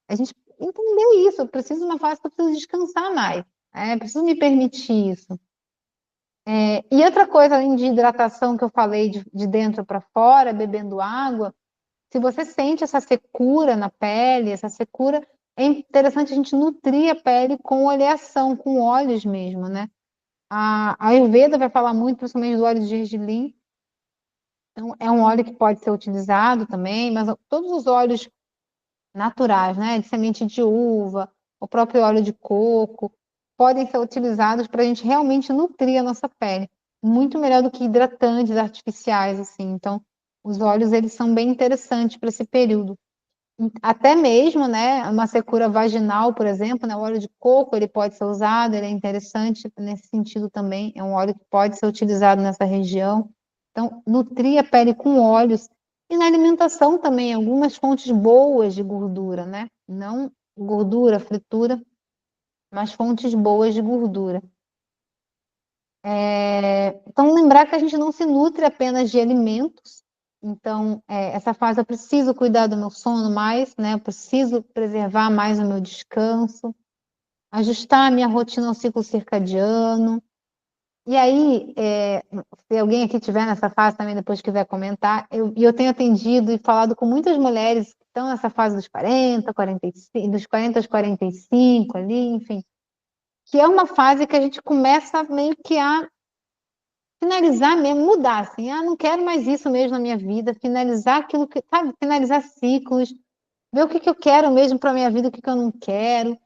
A gente entendeu isso. Eu preciso de uma fase que eu preciso descansar mais. Preciso me permitir isso. E outra coisa, além de hidratação que eu falei de dentro para fora, bebendo água, se você sente essa secura na pele, essa secura, é interessante a gente nutrir a pele com oleação, com óleos mesmo, né? A Ayurveda vai falar muito, principalmente do óleo de gergelim. Então, é um óleo que pode ser utilizado também, mas todos os óleos naturais, né? De semente de uva, o próprio óleo de coco, podem ser utilizados para a gente realmente nutrir a nossa pele. Muito melhor do que hidratantes artificiais, assim. Então, os óleos, eles são bem interessantes para esse período. Até mesmo, né, uma secura vaginal, por exemplo, né, o óleo de coco, ele pode ser usado, ele é interessante nesse sentido também, é um óleo que pode ser utilizado nessa região. Então, nutrir a pele com óleos. E na alimentação também, algumas fontes boas de gordura, né? Não gordura, fritura, mas fontes boas de gordura. Então, lembrar que a gente não se nutre apenas de alimentos. Então, essa fase eu preciso cuidar do meu sono mais, né? Eu preciso preservar mais o meu descanso, ajustar a minha rotina ao ciclo circadiano. E aí, se alguém aqui tiver nessa fase também, depois quiser comentar, eu tenho atendido e falado com muitas mulheres que estão nessa fase dos 40, 45, dos 40 aos 45 ali, enfim, que é uma fase que a gente começa meio que a finalizar mesmo, mudar, assim, não quero mais isso mesmo na minha vida, finalizar aquilo que, sabe, finalizar ciclos, ver o que eu quero mesmo para a minha vida, o que eu não quero.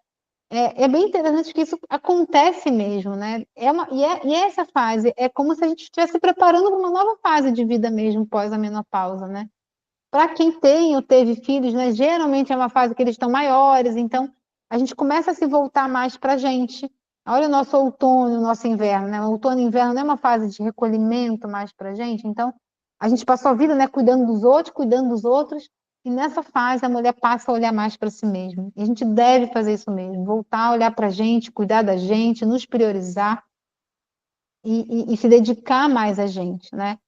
É bem interessante que isso acontece mesmo, né? E essa fase é como se a gente estivesse preparando para uma nova fase de vida mesmo, pós a menopausa, né? Para quem tem ou teve filhos, né? Geralmente é uma fase que eles estão maiores, então a gente começa a se voltar mais para a gente. Olha o nosso outono, o nosso inverno, né? O outono e inverno não é uma fase de recolhimento mais para a gente, então a gente passou a vida, né, cuidando dos outros, e nessa fase a mulher passa a olhar mais para si mesma. E a gente deve fazer isso mesmo, voltar a olhar para a gente, cuidar da gente, nos priorizar e se dedicar mais a gente, né?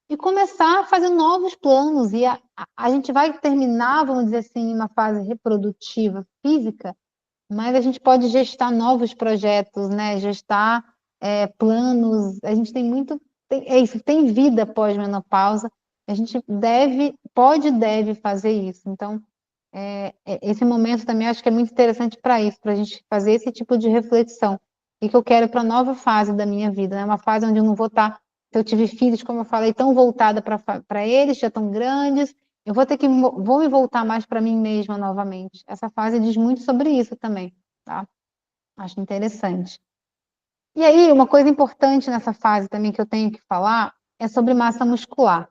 E começar a fazer novos planos. E a gente vai terminar, vamos dizer assim, uma fase reprodutiva física, mas a gente pode gestar novos projetos, né? Gestar planos. A gente tem muito. É isso, tem vida pós-menopausa. A gente pode e deve fazer isso. Então, esse momento também acho que é muito interessante para isso, para a gente fazer esse tipo de reflexão. E que eu quero para a nova fase da minha vida, né? Uma fase onde eu não vou estar, se eu tive filhos, como eu falei, tão voltada para eles, já tão grandes, eu vou me voltar mais para mim mesma novamente. Essa fase diz muito sobre isso também, tá? Acho interessante. E aí, uma coisa importante nessa fase também que eu tenho que falar é sobre massa muscular.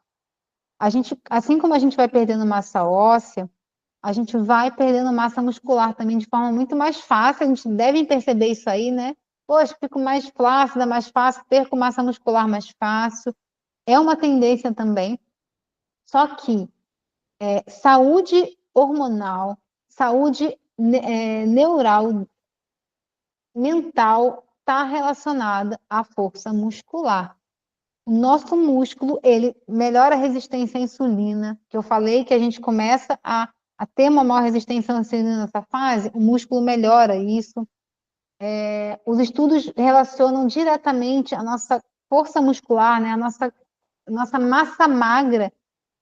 Assim como a gente vai perdendo massa óssea, a gente vai perdendo massa muscular também de forma muito mais fácil. A gente deve perceber isso aí, né? Poxa, fico mais flácida, mais fácil, perco massa muscular mais fácil. É uma tendência também. Só que saúde hormonal, saúde neural, mental, está relacionada à força muscular. O nosso músculo, ele melhora a resistência à insulina, que eu falei que a gente começa a ter uma maior resistência à insulina nessa fase, o músculo melhora isso. Os estudos relacionam diretamente a nossa força muscular, né, a nossa massa magra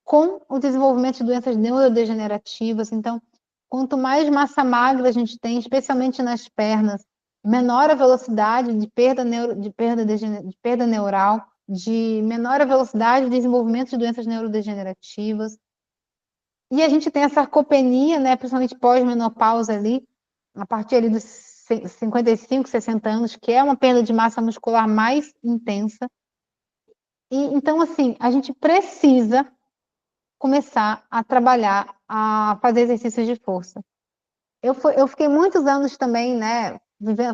com o desenvolvimento de doenças neurodegenerativas. Então, quanto mais massa magra a gente tem, especialmente nas pernas, menor a velocidade de perda neural, de menor a velocidade de desenvolvimento de doenças neurodegenerativas. E a gente tem a sarcopenia, né, principalmente pós-menopausa ali, a partir ali dos 55, 60 anos, que é uma perda de massa muscular mais intensa. E, então, assim, a gente precisa começar a trabalhar, a fazer exercícios de força. Eu fiquei muitos anos também, né,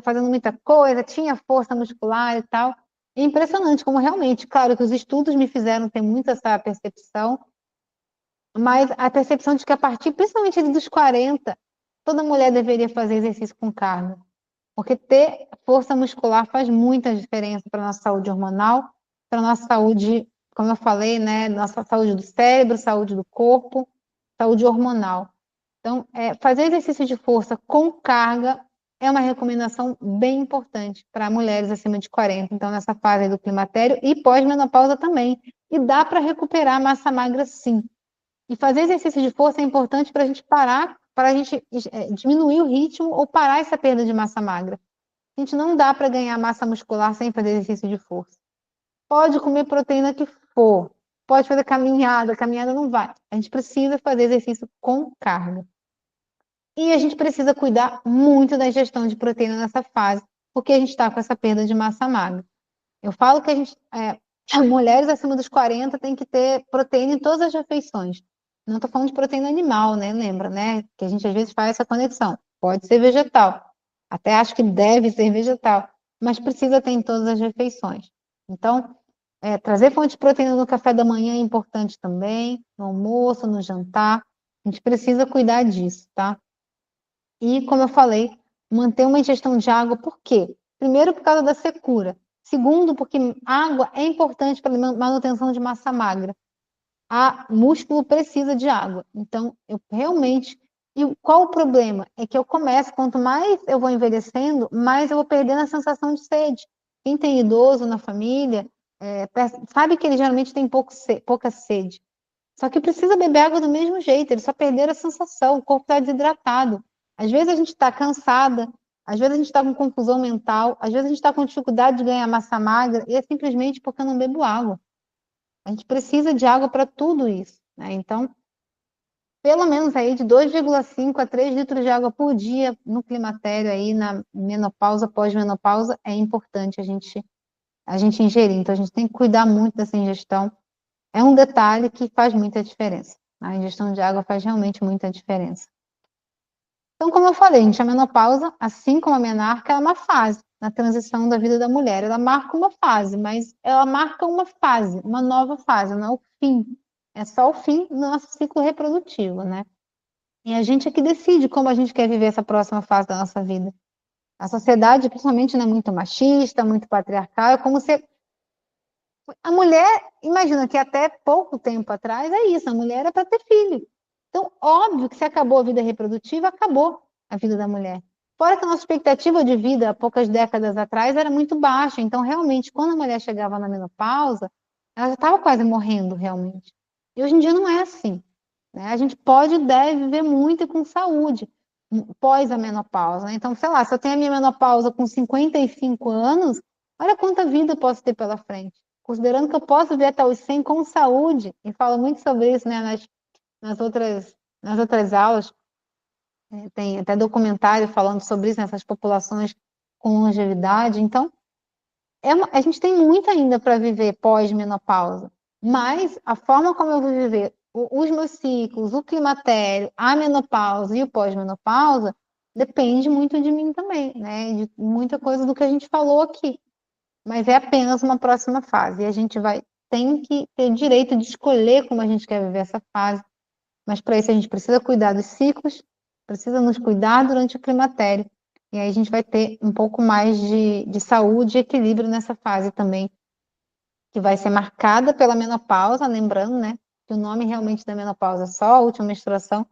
fazendo muita coisa, tinha força muscular e tal. É impressionante como realmente, claro que os estudos me fizeram ter muito essa percepção, mas a percepção de que a partir, principalmente dos 40, toda mulher deveria fazer exercício com carga. Porque ter força muscular faz muita diferença para a nossa saúde hormonal, para a nossa saúde, como eu falei, né, nossa saúde do cérebro, saúde do corpo, saúde hormonal. Então, fazer exercício de força com carga é uma recomendação bem importante para mulheres acima de 40, então nessa fase do climatério e pós-menopausa também. E dá para recuperar massa magra, sim. E fazer exercício de força é importante para a gente parar, para a gente diminuir o ritmo ou parar essa perda de massa magra. A gente não dá para ganhar massa muscular sem fazer exercício de força. Pode comer proteína que for, pode fazer caminhada não vai. A gente precisa fazer exercício com carga. E a gente precisa cuidar muito da ingestão de proteína nessa fase, porque a gente está com essa perda de massa magra. Eu falo que mulheres acima dos 40 têm que ter proteína em todas as refeições. Não estou falando de proteína animal, né? Lembra, né? Que a gente às vezes faz essa conexão. Pode ser vegetal. Até acho que deve ser vegetal, mas precisa ter em todas as refeições. Então, trazer fonte de proteína no café da manhã é importante também, no almoço, no jantar. A gente precisa cuidar disso, tá? E, como eu falei, manter uma ingestão de água, por quê? Primeiro, por causa da secura. Segundo, porque água é importante para a manutenção de massa magra. Músculo precisa de água. Então, eu realmente. E qual o problema? É que eu começo, quanto mais eu vou envelhecendo, mais eu vou perdendo a sensação de sede. Quem tem idoso na família, sabe que ele geralmente tem pouca sede. Só que precisa beber água do mesmo jeito, eles só perderam a sensação, o corpo está desidratado. Às vezes a gente está cansada, às vezes a gente está com confusão mental, às vezes a gente está com dificuldade de ganhar massa magra, e é simplesmente porque eu não bebo água. A gente precisa de água para tudo isso, né? Então, pelo menos aí de 2,5 a 3 litros de água por dia no climatério aí, na menopausa, pós-menopausa, é importante a gente ingerir. Então, a gente tem que cuidar muito dessa ingestão. É um detalhe que faz muita diferença. A ingestão de água faz realmente muita diferença. Então, como eu falei, gente, a menopausa, assim como a menarca, é uma fase na transição da vida da mulher. Ela marca uma fase, mas ela marca uma fase, uma nova fase, não é o fim. É só o fim do nosso ciclo reprodutivo, né? E a gente é que decide como a gente quer viver essa próxima fase da nossa vida. A sociedade, principalmente, é muito machista, muito patriarcal, é como se a mulher, imagina que até pouco tempo atrás é isso, a mulher era para ter filho. Então, óbvio que se acabou a vida reprodutiva, acabou a vida da mulher. Fora que a nossa expectativa de vida, há poucas décadas atrás, era muito baixa. Então, realmente, quando a mulher chegava na menopausa, ela já estava quase morrendo, realmente. E hoje em dia não é assim, né? A gente pode e deve viver muito e com saúde pós a menopausa, né? Então, sei lá, se eu tenho a minha menopausa com 55 anos, olha quanta vida eu posso ter pela frente. Considerando que eu posso viver até os 100 com saúde, e falo muito sobre isso, né, nas outras aulas, tem até documentário falando sobre isso, nessas populações com longevidade. Então, a gente tem muito ainda para viver pós-menopausa, mas a forma como eu vou viver os meus ciclos, o climatério, a menopausa e o pós-menopausa, depende muito de mim também, né? De muita coisa do que a gente falou aqui. Mas é apenas uma próxima fase. E a gente tem que ter o direito de escolher como a gente quer viver essa fase. Mas para isso a gente precisa cuidar dos ciclos, precisa nos cuidar durante o climatério. E aí a gente vai ter um pouco mais de saúde e equilíbrio nessa fase também, que vai ser marcada pela menopausa, lembrando, né, que o nome realmente da menopausa é só a última menstruação,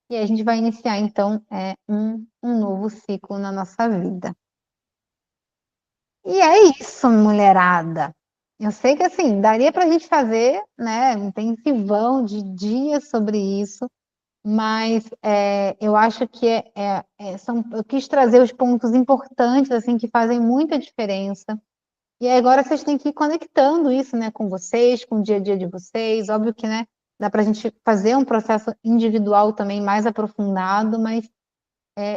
e a gente vai iniciar, então, um novo ciclo na nossa vida. E é isso, mulherada. Eu sei que, assim, daria para a gente fazer, né, um intensivão de dias sobre isso, mas eu acho que eu quis trazer os pontos importantes, assim, que fazem muita diferença. E aí agora vocês têm que ir conectando isso, né, com vocês, com o dia a dia de vocês. Óbvio que, né, dá para a gente fazer um processo individual também mais aprofundado, mas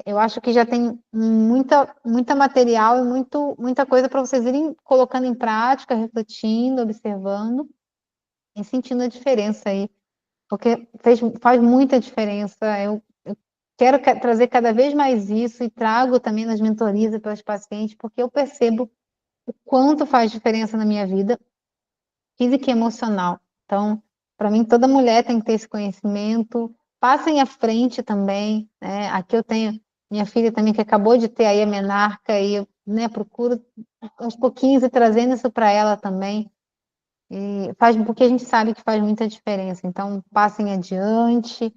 eu acho que já tem muita material e muita coisa para vocês irem colocando em prática, refletindo, observando e sentindo a diferença aí, porque faz muita diferença. Eu quero trazer cada vez mais isso e trago também nas mentorias e para os pacientes, porque eu percebo o quanto faz diferença na minha vida física e emocional. Então, para mim, toda mulher tem que ter esse conhecimento. Passem à frente também, né? Aqui eu tenho minha filha também, que acabou de ter aí a menarca, e eu, né, procuro aos pouquinhos ir trazendo isso para ela também. Porque a gente sabe que faz muita diferença. Então, passem adiante,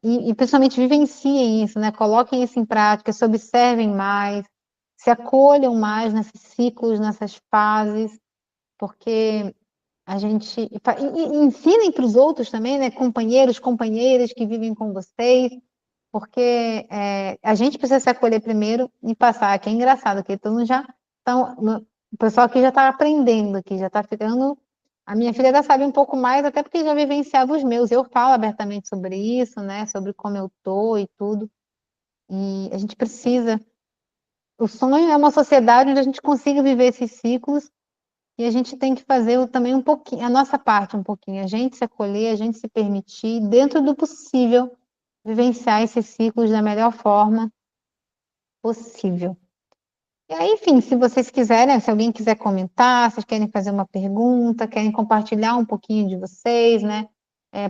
e principalmente vivenciem isso, né? Coloquem isso em prática, se observem mais, se acolham mais nesses ciclos, nessas fases, porque a gente ensinem para os outros também, né? Companheiros, companheiras que vivem com vocês, porque a gente precisa se acolher primeiro e passar. Que é engraçado, que todo mundo o pessoal aqui já está aprendendo, aqui já está ficando. A minha filha já sabe um pouco mais, até porque já vivenciava os meus. Eu falo abertamente sobre isso, né? Sobre como eu tô e tudo. E a gente precisa. O sonho é uma sociedade onde a gente consiga viver esses ciclos. E a gente tem que fazer também um pouquinho, a nossa parte um pouquinho, a gente se acolher, a gente se permitir, dentro do possível, vivenciar esses ciclos da melhor forma possível. E aí, enfim, se vocês quiserem, se alguém quiser comentar, se querem fazer uma pergunta, querem compartilhar um pouquinho de vocês, né?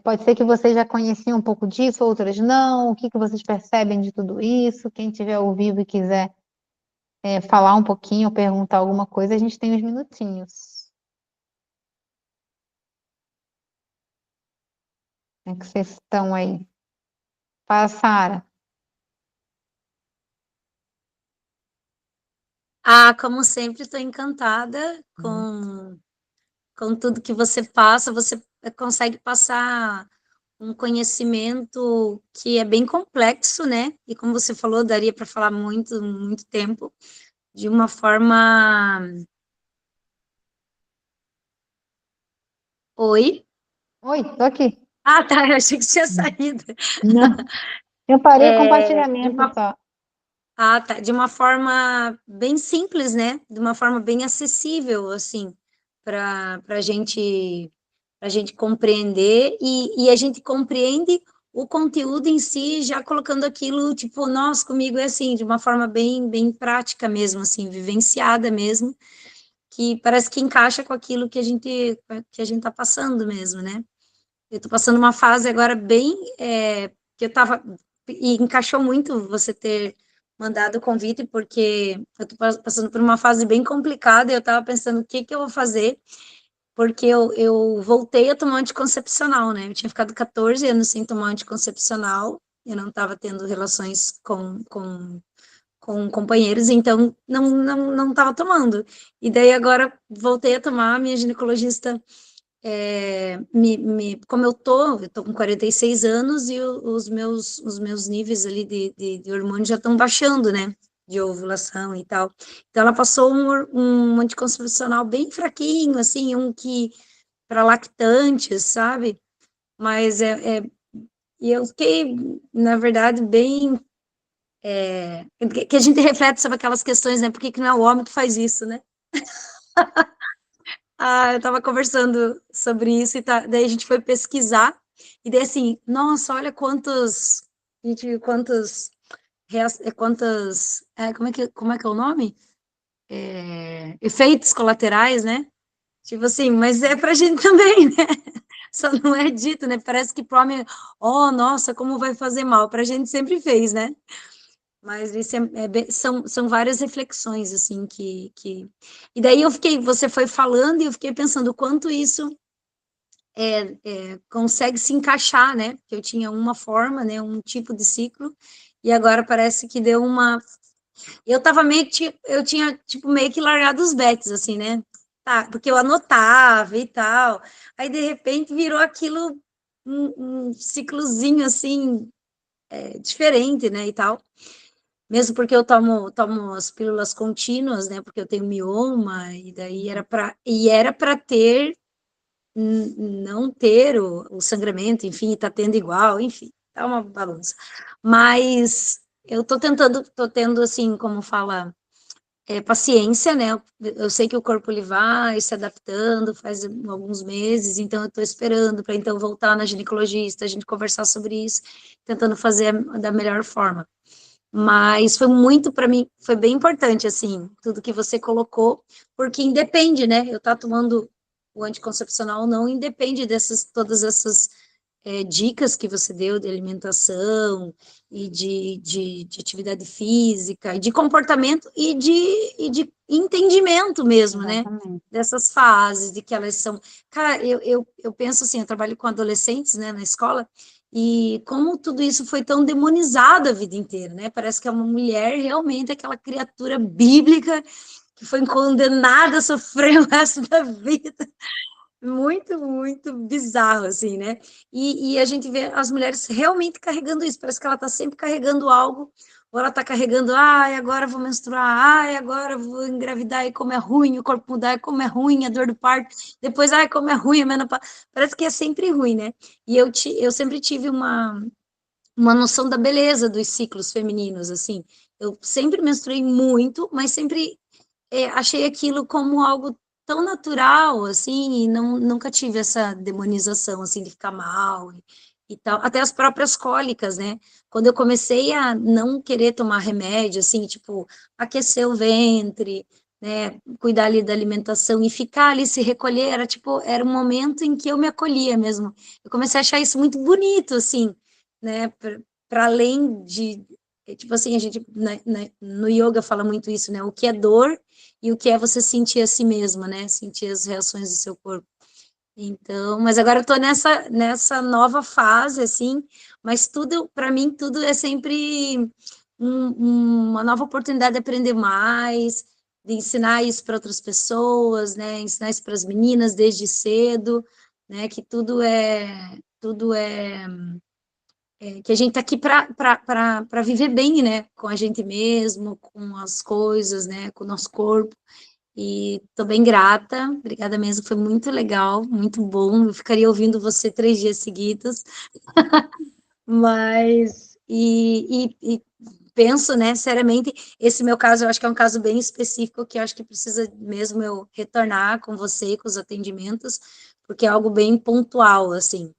Pode ser que vocês já conheciam um pouco disso, outras não. O que que vocês percebem de tudo isso? Quem tiver ao vivo e quiser falar um pouquinho ou perguntar alguma coisa, a gente tem uns minutinhos. Como é que vocês estão aí? Fala, Sara. Ah, como sempre, estou encantada com tudo que você passa. Você consegue passar um conhecimento que é bem complexo, né? E como você falou, daria para falar muito, muito tempo, de uma forma. Oi? Oi, tô aqui. Ah, tá, eu achei que tinha saído. Não, eu parei o De compartilhamento uma só. Ah, tá. De uma forma bem simples, né? De uma forma bem acessível, assim, para a gente compreender e a gente compreende o conteúdo em si, já colocando aquilo, tipo, nós comigo é assim, de uma forma bem prática mesmo, assim, vivenciada mesmo, que parece que encaixa com aquilo que a gente está passando mesmo, né? Eu estou passando uma fase agora que eu estava e encaixou muito você ter mandado o convite, porque eu estou passando por uma fase bem complicada e eu estava pensando o que eu vou fazer, porque eu voltei a tomar anticoncepcional, né? Eu tinha ficado 14 anos sem tomar anticoncepcional, eu não estava tendo relações com companheiros, então não estava tomando. E daí agora voltei a tomar, minha ginecologista como eu tô com 46 anos e os meus níveis ali de hormônio já estão baixando, né? De ovulação e tal. Então, ela passou um anticoncepcional bem fraquinho, assim, um que para lactantes, sabe? Mas e eu fiquei, na verdade, bem. Que a gente reflete sobre aquelas questões, né? Por que que não é o homem que faz isso, né? Eu tava conversando sobre isso, daí a gente foi pesquisar, e daí assim, nossa, olha como é que é o nome? Efeitos colaterais, né? Tipo assim, mas é pra gente também, né? Só não é dito, né? Parece que pro homem, oh, nossa, como vai fazer mal? Pra gente sempre fez, né? Mas isso são várias reflexões, assim, E daí você foi falando e eu fiquei pensando o quanto isso consegue se encaixar, né? Porque eu tinha uma forma, né? Um tipo de ciclo, e agora parece que deu uma... Eu tava eu tinha, tipo, meio que largado os bets, assim, né? Tá, porque eu anotava e tal. Aí, de repente, virou aquilo, um ciclozinho, assim, diferente, né, e tal. Mesmo porque eu tomo as pílulas contínuas, né, porque eu tenho mioma, e daí era para ter, não ter o sangramento, enfim, tá tendo igual, enfim, tá uma bagunça. Mas eu tô tendo, assim, como fala, paciência, né? Eu sei que o corpo ele vai se adaptando, faz alguns meses, então eu estou esperando para então voltar na ginecologista, a gente conversar sobre isso, tentando fazer da melhor forma. Mas foi muito para mim, foi bem importante assim, tudo que você colocou, porque independe, né? Eu estar tomando o anticoncepcional ou não, independe dessas todas essas dicas que você deu de alimentação e de atividade física, e de comportamento e de entendimento mesmo, né? Exatamente. Dessas fases, de que elas são... Cara, eu penso assim, eu trabalho com adolescentes, né, na escola, e como tudo isso foi tão demonizado a vida inteira, né? Parece que é uma mulher realmente aquela criatura bíblica que foi condenada a sofrer o resto da vida. Muito, muito bizarro, assim, né? E a gente vê as mulheres realmente carregando isso, parece que ela está sempre carregando algo, ou ela está carregando, ai, agora eu vou menstruar, ai, agora eu vou engravidar, e como é ruim, o corpo mudar, e como é ruim, a dor do parto, depois, ai, como é ruim, a menopausa, parece que é sempre ruim, né? E eu sempre tive uma noção da beleza dos ciclos femininos, assim, eu sempre menstruei muito, mas sempre achei aquilo como algo tão natural, assim, e nunca tive essa demonização, assim, de ficar mal e tal. Até as próprias cólicas, né? Quando eu comecei a não querer tomar remédio, assim, tipo, aquecer o ventre, né, cuidar ali da alimentação e ficar ali, se recolher, era tipo, era um momento em que eu me acolhia mesmo. Eu comecei a achar isso muito bonito, assim, né, para além de, tipo assim, a gente, no yoga fala muito isso, né, o que é dor e o que é você sentir a si mesma, né? Sentir as reações do seu corpo. Então, mas agora eu tô nessa nova fase, assim, mas tudo, para mim, tudo é sempre uma nova oportunidade de aprender mais, de ensinar isso para outras pessoas, né? Ensinar isso para as meninas desde cedo, né? Que tudo é que a gente está aqui para viver bem, né? Com a gente mesmo, com as coisas, né? Com o nosso corpo. E estou bem grata, obrigada mesmo, foi muito legal, muito bom. Eu ficaria ouvindo você 3 dias seguidos, mas e penso, né, seriamente, esse meu caso, eu acho que é um caso bem específico, que eu acho que precisa mesmo eu retornar com você, com os atendimentos, porque é algo bem pontual, assim.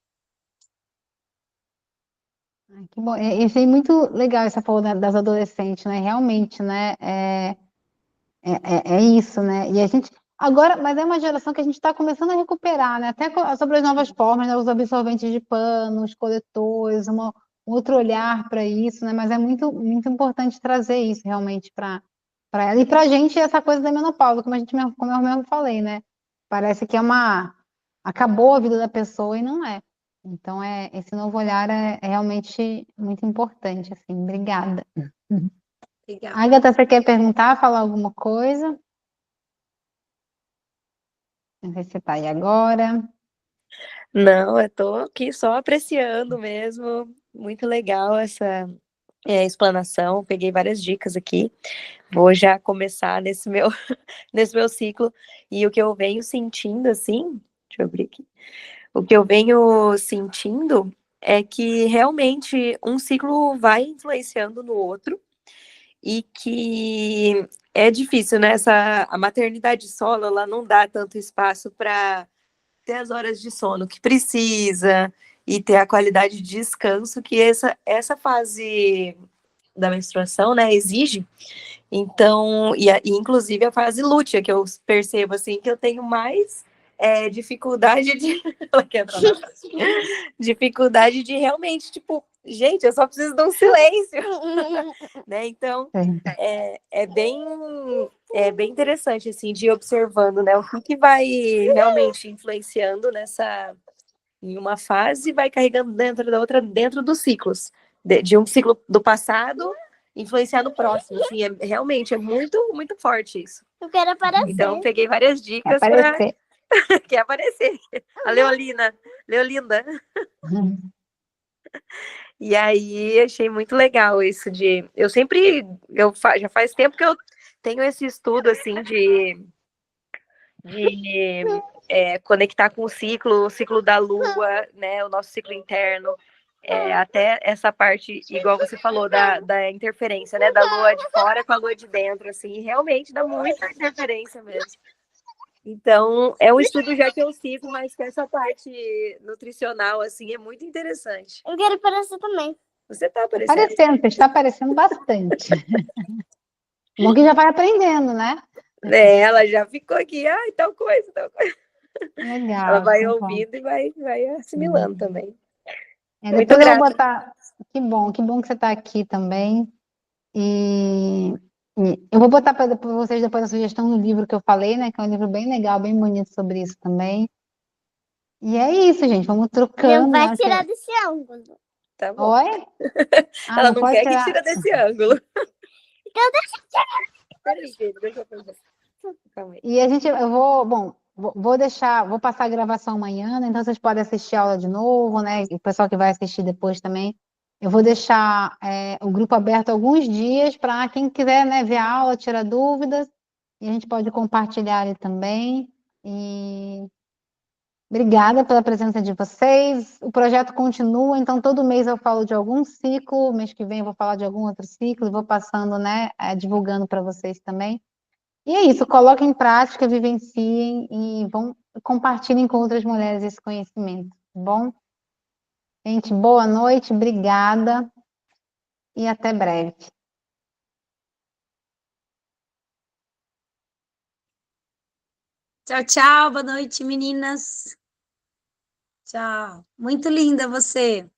Ai, que bom. E achei muito legal essa falou das adolescentes, né? Realmente, né? É isso, né? E a gente agora, mas é uma geração que a gente está começando a recuperar, né? Até sobre as novas formas, né? Os absorventes de pano, os coletores, um outro olhar para isso, né? Mas é muito, muito importante trazer isso realmente para ela. E para a gente, essa coisa da menopausa, como eu mesmo falei, né? Parece que acabou a vida da pessoa e não é. Então, esse novo olhar é realmente muito importante, assim. Obrigada. Legal. Agatha, você quer perguntar, falar alguma coisa? Não sei se você está aí agora. Não, eu tô aqui só apreciando mesmo. Muito legal essa explanação. Peguei várias dicas aqui. Vou já começar nesse meu, nesse meu ciclo. E o que eu venho sentindo, assim, deixa eu abrir aqui. O que eu venho sentindo é que realmente um ciclo vai influenciando no outro. e que é difícil, né? A maternidade solo, ela não dá tanto espaço para ter as horas de sono que precisa e ter a qualidade de descanso que essa fase da menstruação, né, exige. Então, e inclusive a fase lútea, que eu percebo, assim, que eu tenho mais dificuldade de... Ela quer entrar na fase. Dificuldade de realmente, tipo, gente, eu só preciso de um silêncio. Né? Então, é bem interessante, assim, de ir observando, né, o que vai realmente influenciando em uma fase, vai carregando dentro da outra, dentro dos ciclos, de um ciclo do passado, influenciar no próximo, assim, realmente, é muito, muito forte isso. Eu quero aparecer. Então, peguei várias dicas para... Quer aparecer. A Leolinda. E aí, achei muito legal isso de... Já faz tempo que eu tenho esse estudo, assim, de conectar com o ciclo da lua, né, o nosso ciclo interno, até essa parte, igual você falou, da interferência, né, da lua de fora com a lua de dentro, assim, realmente dá muita interferência mesmo. Então, é um estudo já que eu sigo, mas que essa parte nutricional, assim, é muito interessante. Eu quero aparecer também. Você está aparecendo. Você está aparecendo bastante. Bom que já vai aprendendo, né? Ela já ficou aqui, tal coisa, tal coisa. Legal. Ela vai ouvindo e vai assimilando também. Muito Depois eu vou grata. botar. Que bom que você está aqui também. E eu vou botar para vocês depois a sugestão do livro que eu falei, né? Que é um livro bem legal, bem bonito sobre isso também. E é isso, gente. Vamos trocando. Não vai tirar desse ângulo. Tá bom. Oi? Ela não quer tirar. que tira desse ângulo. Então deixa eu tirar. Peraí, filho, deixa eu pensar. Calma aí. E vou deixar, vou passar a gravação amanhã, né? Então vocês podem assistir a aula de novo, né? E o pessoal que vai assistir depois também. Eu vou deixar o grupo aberto alguns dias para quem quiser, né, ver a aula, tirar dúvidas, e a gente pode compartilhar ali também. E obrigada pela presença de vocês. O projeto continua, então todo mês eu falo de algum ciclo, mês que vem eu vou falar de algum outro ciclo, e vou passando, né, divulgando para vocês também. E é isso, coloquem em prática, vivenciem e compartilhem com outras mulheres esse conhecimento, tá bom? Gente, boa noite, obrigada e até breve. Tchau, tchau. Boa noite, meninas. Tchau. Muito linda você.